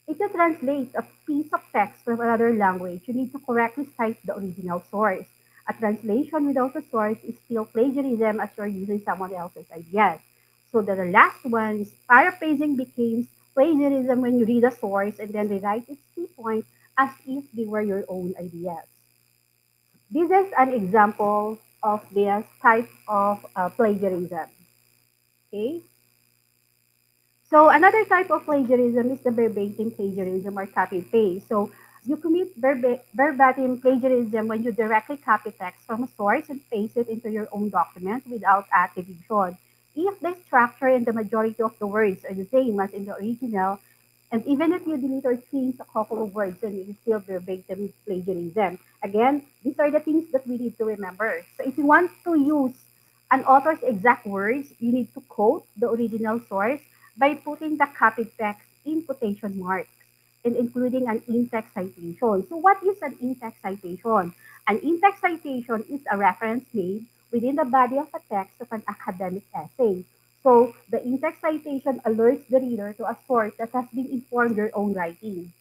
if you translate a piece of text from another language, you need to correctly cite the original source. A translation without a source is still plagiarism as you're using someone else's ideas. So the last one is paraphrasing becomes plagiarism when you read a source and then rewrite its key point as if they were your own ideas. This is an example of this type of plagiarism. Okay. So another type of plagiarism is the verbatim plagiarism or copy paste. So you commit verbatim plagiarism when you directly copy text from a source and paste it into your own document without attribution. If the structure and the majority of the words are the same as in the original, and even if you delete or change a couple of words, then it is still verbatim plagiarism. Again, these are the things that we need to remember. So if you want to use an author's exact words, you need to quote the original source by putting the copied text in quotation marks and including an in-text citation. So what is an in-text citation? An in-text citation is a reference made within the body of a text of an academic essay. So the in-text citation alerts the reader to a source that has been informed your own writing.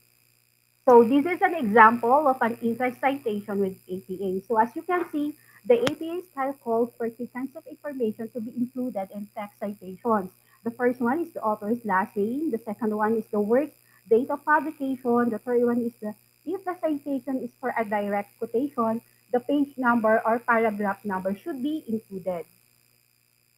So this is an example of an in-text citation with APA. So as you can see, the APA style calls for two kinds of information to be included in text citations. The first one is the author's last name. The second one is the work, date of publication. The third one is the if the citation is for a direct quotation, the page number or paragraph number should be included.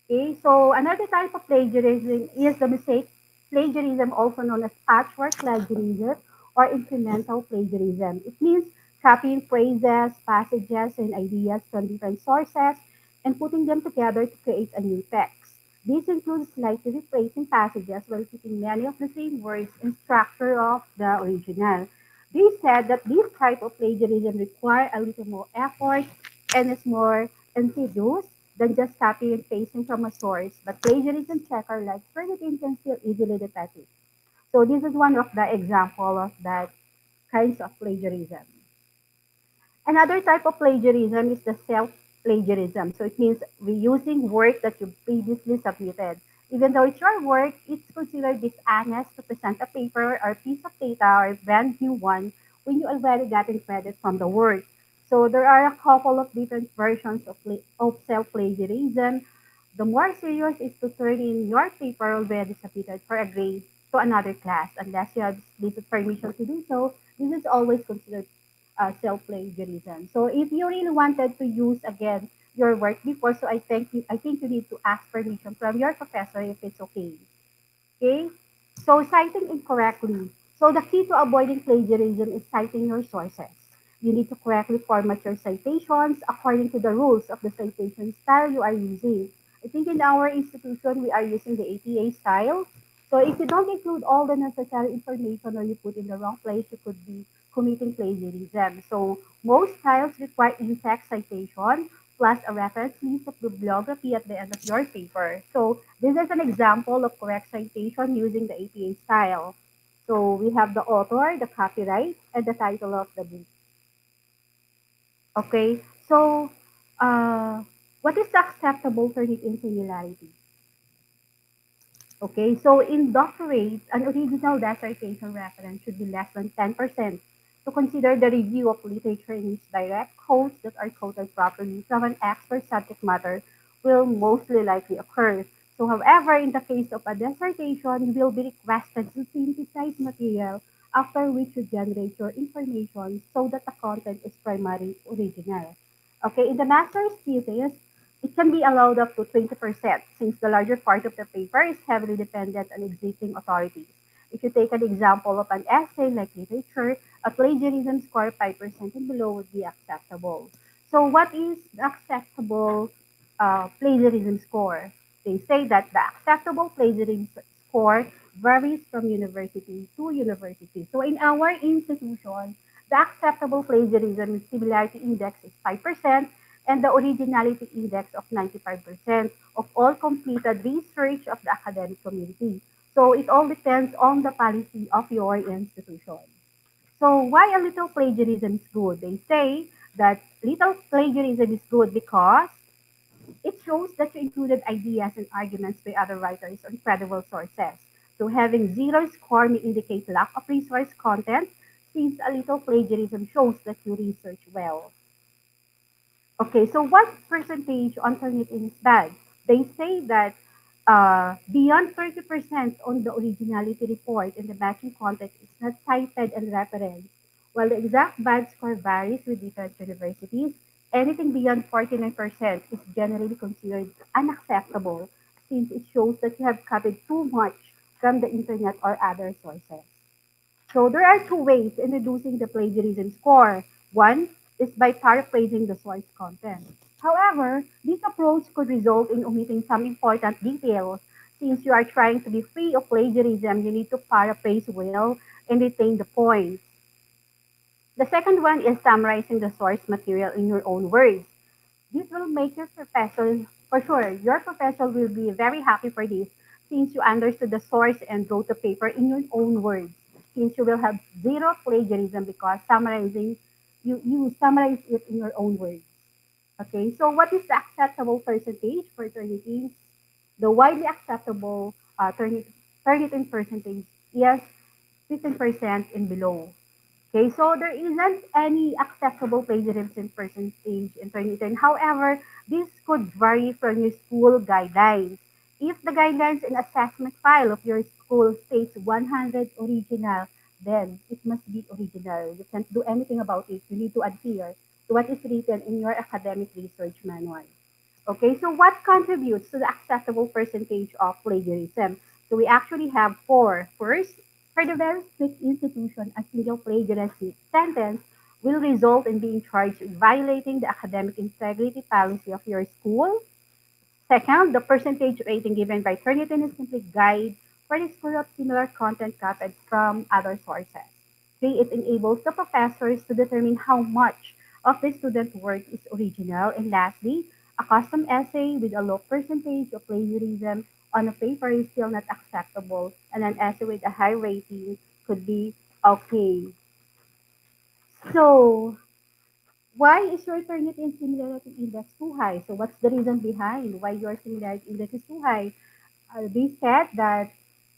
Okay, so another type of plagiarism is the mistake plagiarism, also known as patchwork plagiarism or incremental plagiarism. It means copying phrases, passages, and ideas from different sources and putting them together to create a new text. This includes slightly replacing passages while keeping many of the same words and structure of the original. They said that this type of plagiarism require a little more effort and is more insidious than just copying and pasting from a source, but plagiarism checker like Turnitin can still easily detect it. So this is one of the example of that kinds of plagiarism. Another type of plagiarism is the self-plagiarism. So it means reusing work that you previously submitted. Even though it's your work, it's considered dishonest to present a paper or piece of data or a brand new one when you already gotten credit from the work. So there are a couple of different versions of self-plagiarism. The more serious is to turn in your paper already submitted for a grade to another class unless you have explicit permission to do so. This is always considered self-plagiarism. So if you really wanted to use again your work before, so I think you need to ask permission from your professor if it's okay. Okay? So citing incorrectly. So the key to avoiding plagiarism is citing your sources. You need to correctly format your citations according to the rules of the citation style you are using. I think in our institution, we are using the APA style. So if you don't include all the necessary information or you put in the wrong place, you could be committing plagiarism. So most styles require in-text citation plus a reference list of bibliography at the end of your paper. So this is an example of correct citation using the APA style. So we have the author, the copyright, and the title of the book. Okay, so uh, what is the acceptable Turnitin similarity? Okay, so in doctorate, an original dissertation reference should be less than 10% to consider the review of literature in which direct quotes that are quoted properly from an expert subject matter will mostly likely occur. So, however, in the case of a dissertation, you will be requested to synthesize material after which you generate your information so that the content is primarily original. Okay, in the master's thesis, it can be allowed up to 20% since the larger part of the paper is heavily dependent on existing authorities. If you take an example of an essay like literature, a plagiarism score 5% and below would be acceptable. So what is the acceptable plagiarism score? They say that the acceptable plagiarism score varies from university to university. So in our institution, the acceptable plagiarism similarity index is 5%, and the originality index of 95% of all completed research of the academic community. So it all depends on the policy of your institution. So why a little plagiarism is good? They say that little plagiarism is good because it shows that you included ideas and arguments by other writers on credible sources. So having zero score may indicate lack of resource content, since a little plagiarism shows that you research well. Okay, so what percentage on Turnitin is bad? They say that beyond 30% on the originality report and the matching content is not cited and referenced. While the exact bad score varies with different universities, anything beyond 49% is generally considered unacceptable since it shows that you have copied too much from the internet or other sources. So there are two ways in reducing the plagiarism score. One is by paraphrasing the source content. However, this approach could result in omitting some important details. Since you are trying to be free of plagiarism, you need to paraphrase well and retain the points. The second one is summarizing the source material in your own words. This will make your professor, for sure, your professor will be very happy for this since you understood the source and wrote the paper in your own words. Since you will have zero plagiarism because you summarize it in your own words. Okay, so what is the acceptable percentage for Turnitin? The widely acceptable Turnitin percentage is 15% and below. Okay, so there isn't any acceptable plagiarism percentage in 2010. However, this could vary from your school guidelines. If the guidelines and assessment file of your school states 100 original, then it must be original. You can't do anything about it. You need to adhere to what is written in your academic research manual. Okay, so what contributes to the acceptable percentage of plagiarism? So we actually have four. First, for the very strict institution, a single plagiarism sentence will result in being charged with violating the academic integrity policy of your school. Second, the percentage rating given by Turnitin is simply guide for the score of similar content copied from other sources. Three, it enables the professors to determine how much of the student work is original. And lastly, a custom essay with a low percentage of plagiarism on a paper is still not acceptable, and an essay with a high rating could be okay. So, why is your Turnitin similarity index too high? So, what's the reason behind why your similarity index is too high? They said that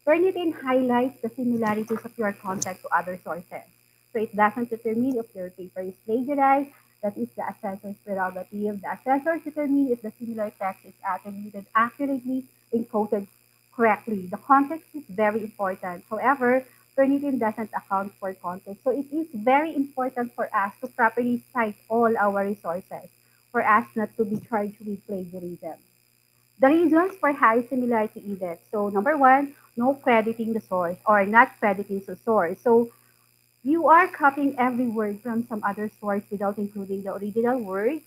Turnitin highlights the similarities of your content to other sources. So it doesn't determine if your paper is plagiarized. That is the assessor's prerogative. The assessors determine if the similar text is attributed accurately and quoted correctly. The context is very important. However, Turnitin doesn't account for context. So it is very important for us to properly cite all our resources for us not to be charged with plagiarism. The reasons for high similarity index. So number one, no crediting the source or not crediting the source. So you are copying every word from some other source without including the original word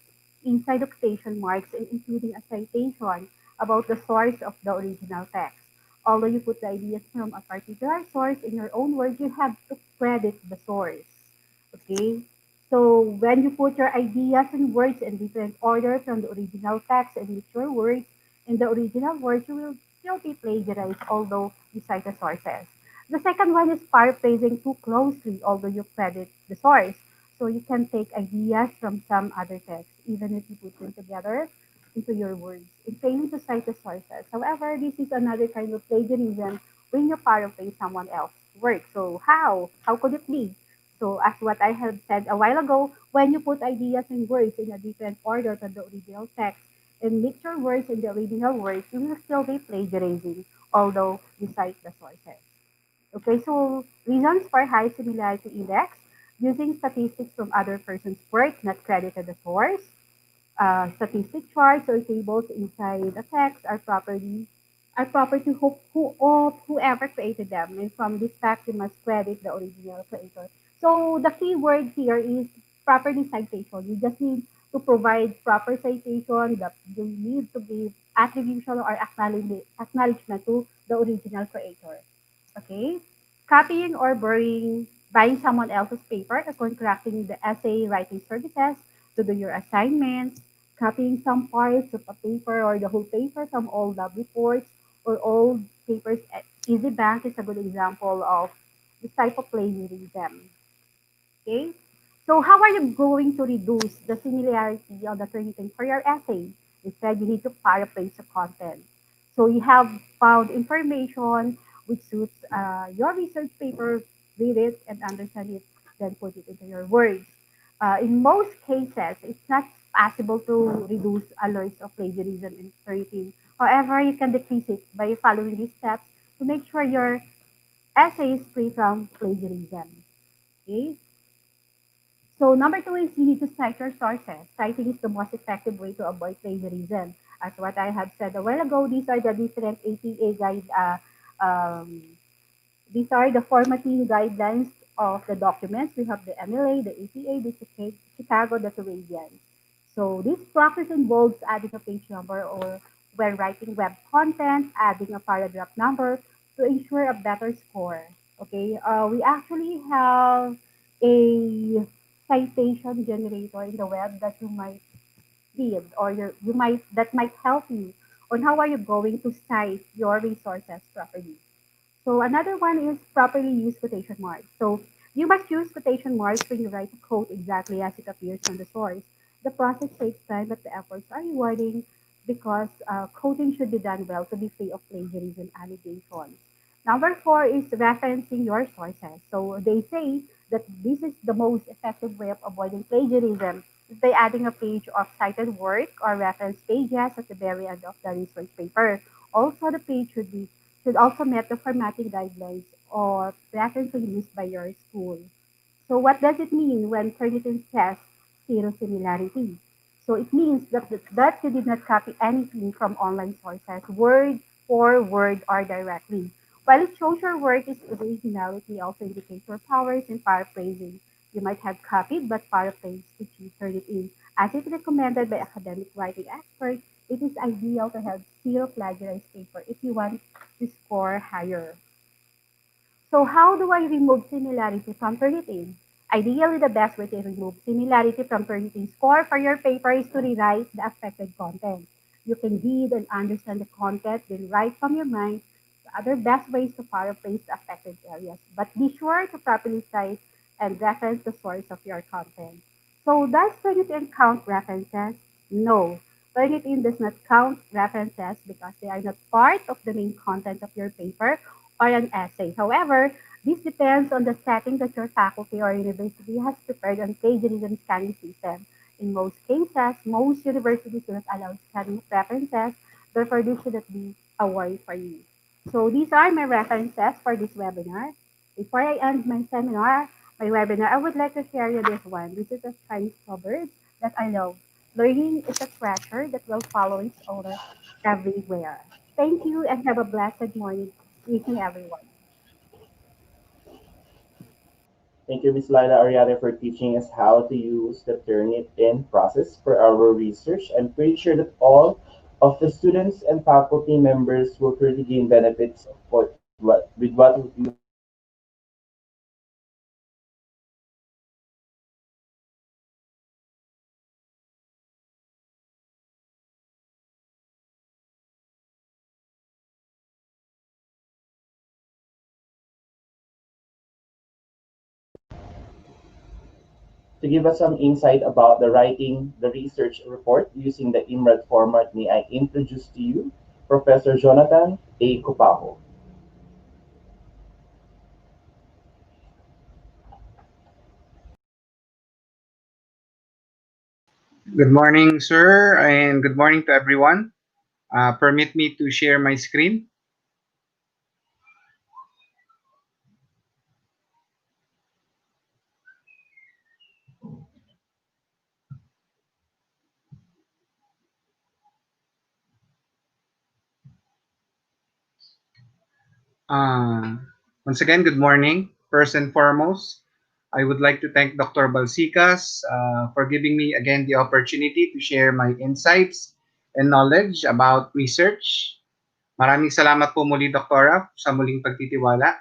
inside the quotation marks and including a citation about the source of the original text. Although you put the ideas from a particular source in your own words, you have to credit the source. Okay? So when you put your ideas and words in different order from the original text and with your words, in the original words, you will still be plagiarized, although you cite the sources. The second one is paraphrasing too closely, although you credit the source. So you can take ideas from some other text, even if you put them together into your words, in failing to cite the sources. However, this is another kind of plagiarism when you paraphrase someone else's work. So how? How could it be? So as what I have said a while ago, when you put ideas and words in a different order than the original text and mix your words in the original words, you will still be plagiarizing, although you cite the sources. Okay, so reasons for high similarity index, using statistics from other person's work, not credited the source. Statistic charts or tables inside a text are proper to of whoever created them. And from this fact, you must credit the original creator. So the key word here is properly citation. You just need to provide proper citation. That you need to give attribution or acknowledgement to the original creator. Okay? Copying or buying someone else's paper or contracting the essay writing services to do your assignments, copying some parts of a paper or the whole paper from old lab reports or old papers. Easy Bank is a good example of this type of plagiarism. Okay? So how are you going to reduce the similarity of the Turnitin for your essay? Instead, you need to paraphrase the content. So you have found information which suits your research paper, read it and understand it, then put it into your words. In most cases, it's not possible to reduce alerts of plagiarism in Turnitin. However, you can decrease it by following these steps to make sure your essay is free from plagiarism. Okay? So number two is you need to cite your sources. Citing is the most effective way to avoid plagiarism. As what I have said a while ago, these are the different APA guide. These are the formatting guidelines of the documents. We have the MLA, the APA, the Chicago, the Canadian. So this process involves adding a page number or when writing web content, adding a paragraph number to ensure a better score. Okay, we actually have a citation generator in the web that you might read or you might that might help you on how are you going to cite your resources properly. So another one is properly use quotation marks. So you must use quotation marks when you write a quote exactly as it appears from the source. The process takes time, but the efforts are rewarding because quoting should be done well to be free of plagiarism allegations. Number four is referencing your sources. So they say that this is the most effective way of avoiding plagiarism is by adding a page of cited work or reference pages at the very end of the research paper. Also, the page should also meet the formatting guidelines or referencing used by your school. So what does it mean when Turnitin says zero similarity? So it means that you did not copy anything from online sources, word for word or directly. While it shows your work is originality, also indicates your powers in paraphrasing. You might have copied but paraphrased to turn it in. As is recommended by academic writing experts, it is ideal to have zero plagiarized paper if you want to score higher. So how do I remove similarity from Turnitin? Ideally, the best way to remove similarity from Turnitin score for your paper is to rewrite the affected content. You can read and understand the content, then write from your mind the other best ways to paraphrase the affected areas. But be sure to properly cite and reference the source of your content. So does Turnitin count references? No. Turnitin does not count references because they are not part of the main content of your paper or an essay. However, this depends on the setting that your faculty or university has prepared on plagiarism scanning system. In most cases, most universities do not allow scanning of references, therefore this should not be a worry for you. So these are my references for this webinar. Before I end my webinar, I would like to share you this one. This is a Chinese proverb that I love. Learning is a treasure that will follow its owner everywhere. Thank you and have a blessed morning, evening, everyone. Thank you, Ms. Laila Ariade, for teaching us how to use the Turnitin process for our research. I'm pretty sure that all of the students and faculty members will really gain benefits of what you have taught us today. And I hope that you will also use Turnitin in your research. And I hope that you will also To give us some insight about the writing the research report using the IMRAD format, may I introduce to you Professor Jonathan A. Cupajo. Good morning, sir, and good morning to everyone. Permit me to share my screen. Uh, Once again, good morning. First and foremost, I would like to thank Dr. Balsicas for giving me again the opportunity to share my insights and knowledge about research. Maraming salamat po muli, Doktora, sa muling pagtitiwala.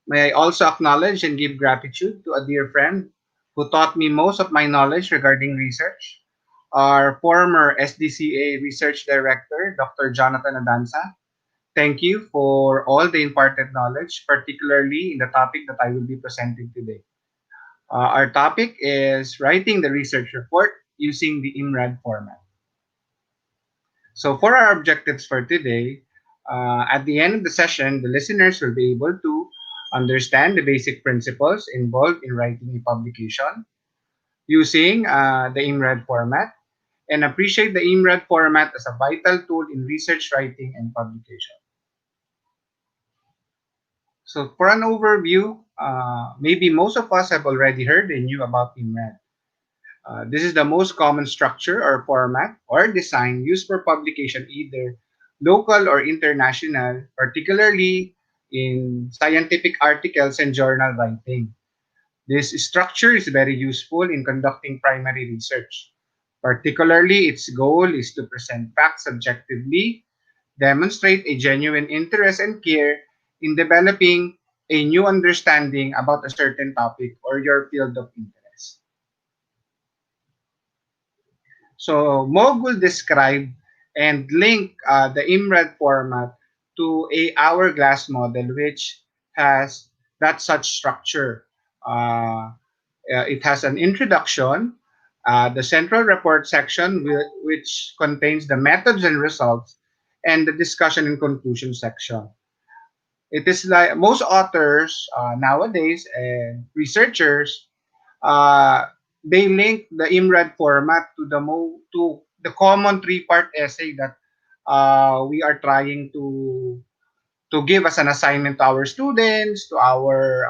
May I also acknowledge and give gratitude to a dear friend who taught me most of my knowledge regarding research, our former SDCA Research Director, Dr. Jonathan Adanza. Thank you for all the imparted knowledge, particularly in the topic that I will be presenting today. Our topic is writing the research report using the IMRAD format. So, for our objectives for today, at the end of the session, the listeners will be able to understand the basic principles involved in writing a publication using the IMRAD format and appreciate the IMRAD format as a vital tool in research writing and publication. So, for an overview, maybe most of us have already heard and knew about IMRAD. This is the most common structure or format or design used for publication, either local or international, particularly in scientific articles and journal writing. This structure is very useful in conducting primary research. Particularly, its goal is to present facts objectively, demonstrate a genuine interest and care in developing a new understanding about a certain topic or your field of interest. So Moog will describe and link the IMRAD format to a hourglass model which has that such structure. It has an introduction, the central report section which contains the methods and results, and the discussion and conclusion section. It is like most authors nowadays and researchers, uh, they link the IMRAD format to the common three-part essay that we are trying to give as an assignment to our students, to our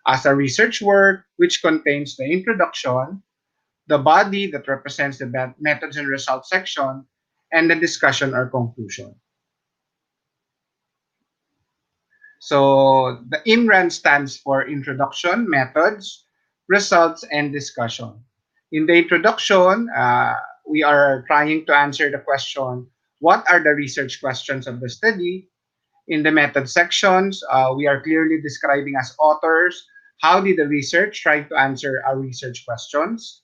as a research work, which contains the introduction, the body that represents the methods and results section, and the discussion or conclusion. So the IMRAN stands for Introduction, Methods, Results, and Discussion. In the introduction, we are trying to answer the question, what are the research questions of the study? In the method sections, we are clearly describing as authors how did the research try to answer our research questions.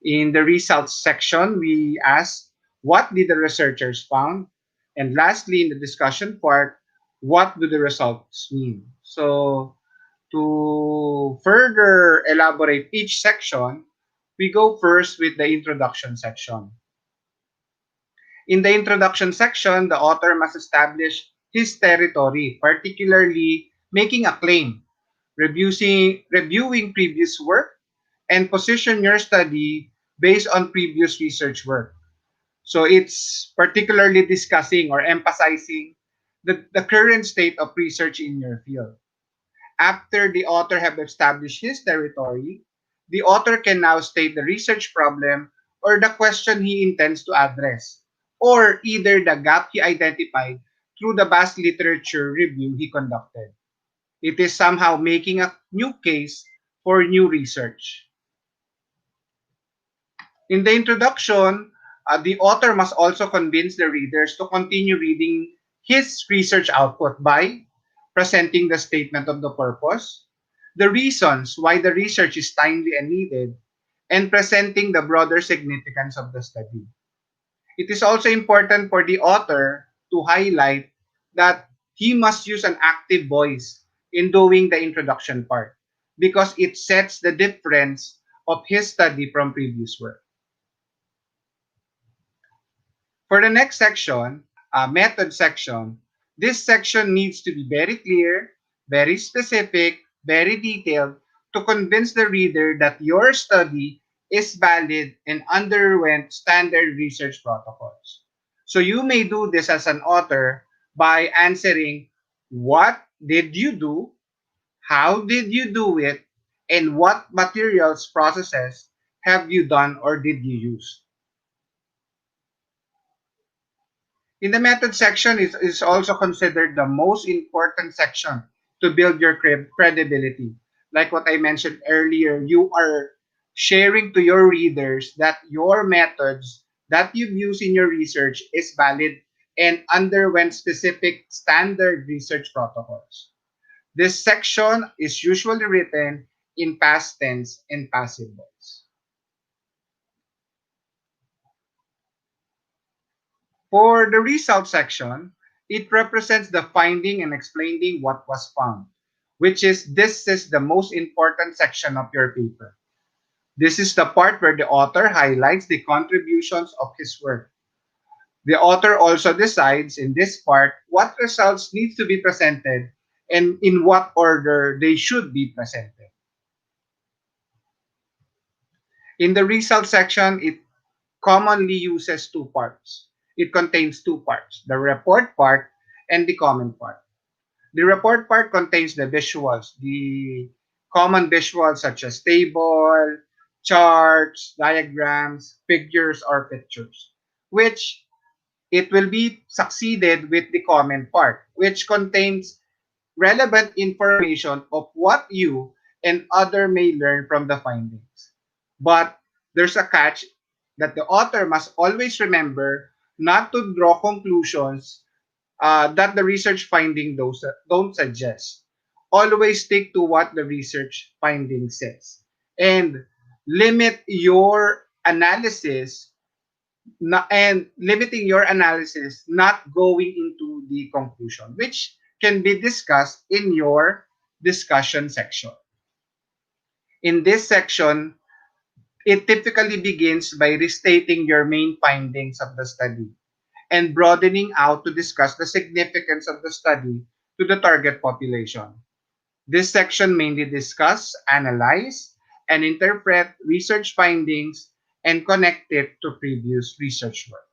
In the results section, we ask what did the researchers found? And lastly, in the discussion part, what do the results mean? So to further elaborate each section, we go first with the introduction section. In the introduction section, the author must establish his territory, particularly making a claim, reviewing previous work, and position your study based on previous research work. So it's particularly discussing or emphasizing the current state of research in your field. After the author have established his territory, the author can now state the research problem or the question he intends to address, or either the gap he identified through the vast literature review he conducted. It is somehow making a new case for new research. In the introduction, the author must also convince the readers to continue reading his research output by presenting the statement of the purpose, the reasons why the research is timely and needed, and presenting the broader significance of the study. It is also important for the author to highlight that he must use an active voice in doing the introduction part because it sets the difference of his study from previous work. For the next section, method section, this section needs to be very clear, very specific, very detailed to convince the reader that your study is valid and underwent standard research protocols. So you may do this as an author by answering what did you do, how did you do it, and what materials, processes have you done or did you use. In the method section is also considered the most important section to build your credibility. Like what I mentioned earlier, you are sharing to your readers that your methods that you've used in your research is valid and underwent specific standard research protocols. This section is usually written in past tense and passive voice. For the result section, it represents the finding and explaining what was found, which is this is the most important section of your paper. This is the part where the author highlights the contributions of his work. The author also decides in this part what results need to be presented and in what order they should be presented. In the result section, it commonly uses two parts. It contains two parts, the report part and the comment part. The report part contains the visuals, the common visuals such as table, charts, diagrams, figures, or pictures, which it will be succeeded with the comment part, which contains relevant information of what you and other may learn from the findings. But there's a catch that the author must always remember not to draw conclusions that the research finding don't suggest. Always stick to what the research finding says and limit your analysis and limiting your analysis not going into the conclusion, which can be discussed in your discussion section. In this section, it typically begins by restating your main findings of the study and broadening out to discuss the significance of the study to the target population. This section mainly discuss, analyze, and interpret research findings and connect it to previous research work.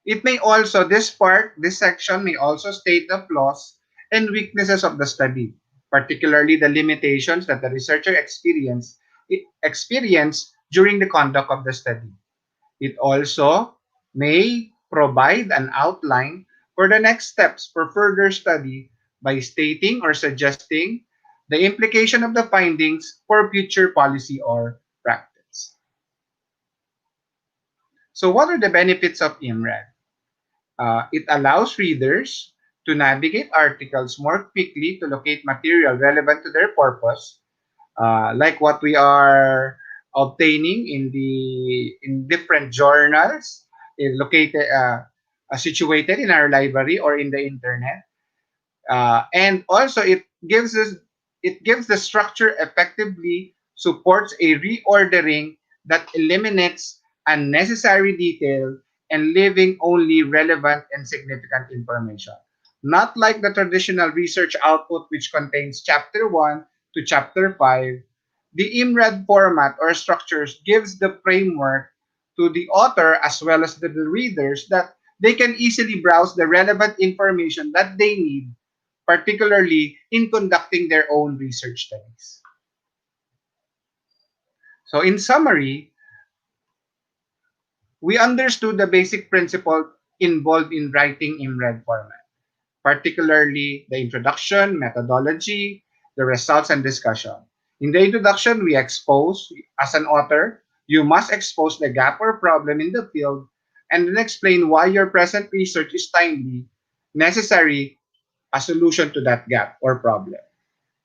This section may also state the flaws and weaknesses of the study, particularly the limitations that the researcher experienced during the conduct of the study. It also may provide an outline for the next steps for further study by stating or suggesting the implication of the findings for future policy or practice. So, what are the benefits of IMRAD? It allows readers to navigate articles more quickly to locate material relevant to their purpose, like what we are obtaining in different journals, located situated in our library or in the internet. And also it gives the structure effectively supports a reordering that eliminates unnecessary detail and leaving only relevant and significant information. Not like the traditional research output which contains chapter 1 to chapter 5, the IMRAD format or structures gives the framework to the author as well as the readers that they can easily browse the relevant information that they need, particularly in conducting their own research studies. So, in summary, we understood the basic principle involved in writing IMRAD format, particularly the introduction, methodology, the results, and discussion. In the introduction, we expose, as an author, you must expose the gap or problem in the field and then explain why your present research is timely, necessary, a solution to that gap or problem.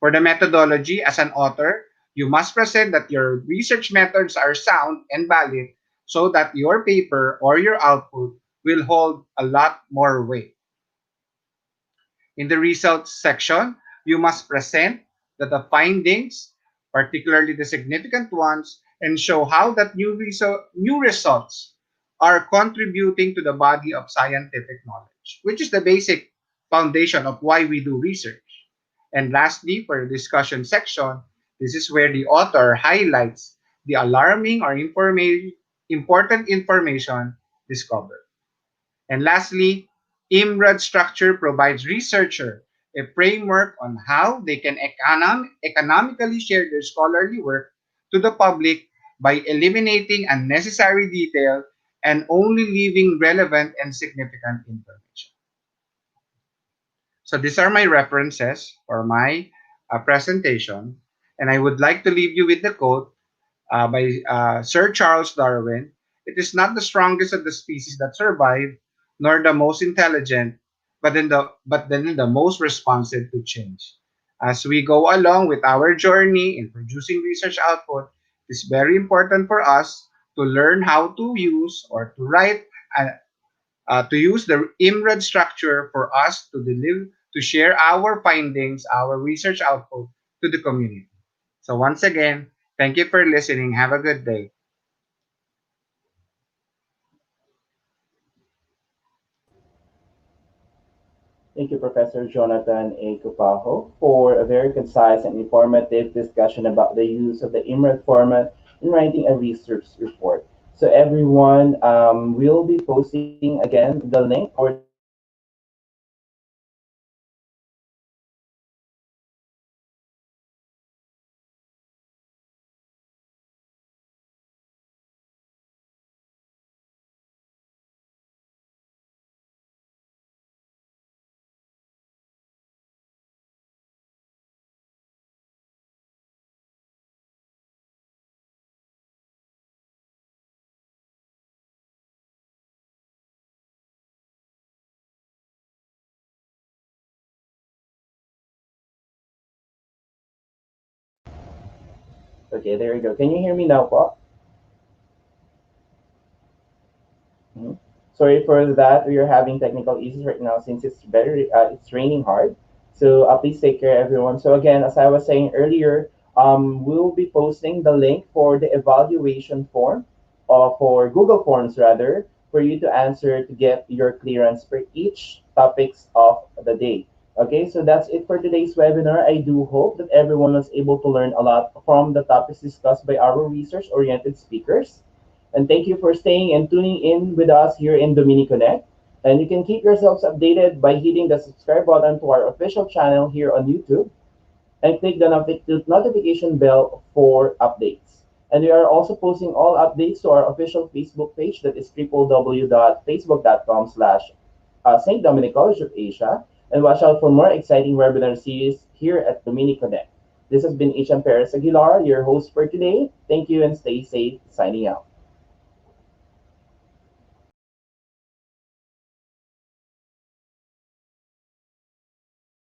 For the methodology, as an author, you must present that your research methods are sound and valid so that your paper or your output will hold a lot more weight. In the results section, you must present that the findings, particularly the significant ones, and show how that new results are contributing to the body of scientific knowledge, which is the basic foundation of why we do research. And lastly, for the discussion section, this is where the author highlights the alarming or important information discovered. And lastly, IMRAD structure provides researcher a framework on how they can economically share their scholarly work to the public by eliminating unnecessary detail and only leaving relevant and significant information. So these are my references for my presentation, and I would like to leave you with the quote by Sir Charles Darwin. It is not the strongest of the species that survive, nor the most intelligent, but then the most responsive to change. As we go along with our journey in producing research output, it is very important for us to learn how to use or to write to use the IMRAD structure for us to deliver to share our findings, our research output to the community. So once again, thank you for listening. Have a good day. Thank you, Professor Jonathan A. Cupajo, for a very concise and informative discussion about the use of the IMRAD format in writing a research report. So everyone will be posting again the link for the evaluation form for Okay, there you go. Can you hear me now, po? Mhm. Sorry for that. We are having technical issues right now since it's raining hard. So please take care, everyone. So again, as I was saying earlier, we'll be posting the link for the evaluation form, or for Google Forms rather, for you to answer to get your clearance for each topics of the day. Okay, so that's it for today's webinar. I do hope that everyone was able to learn a lot from the topics discussed by our research-oriented speakers. And thank you for staying and tuning in with us here in DominiConnect. And you can keep yourselves updated by hitting the subscribe button to our official channel here on YouTube and click the notification bell for updates. And we are also posting all updates to our official Facebook page, that is www.facebook.com/, St. Dominic College of Asia. And watch out for more exciting webinar series here at DominiConnect. This has been H.M. Perez Aguilar, your host for today. Thank you and stay safe. Signing out.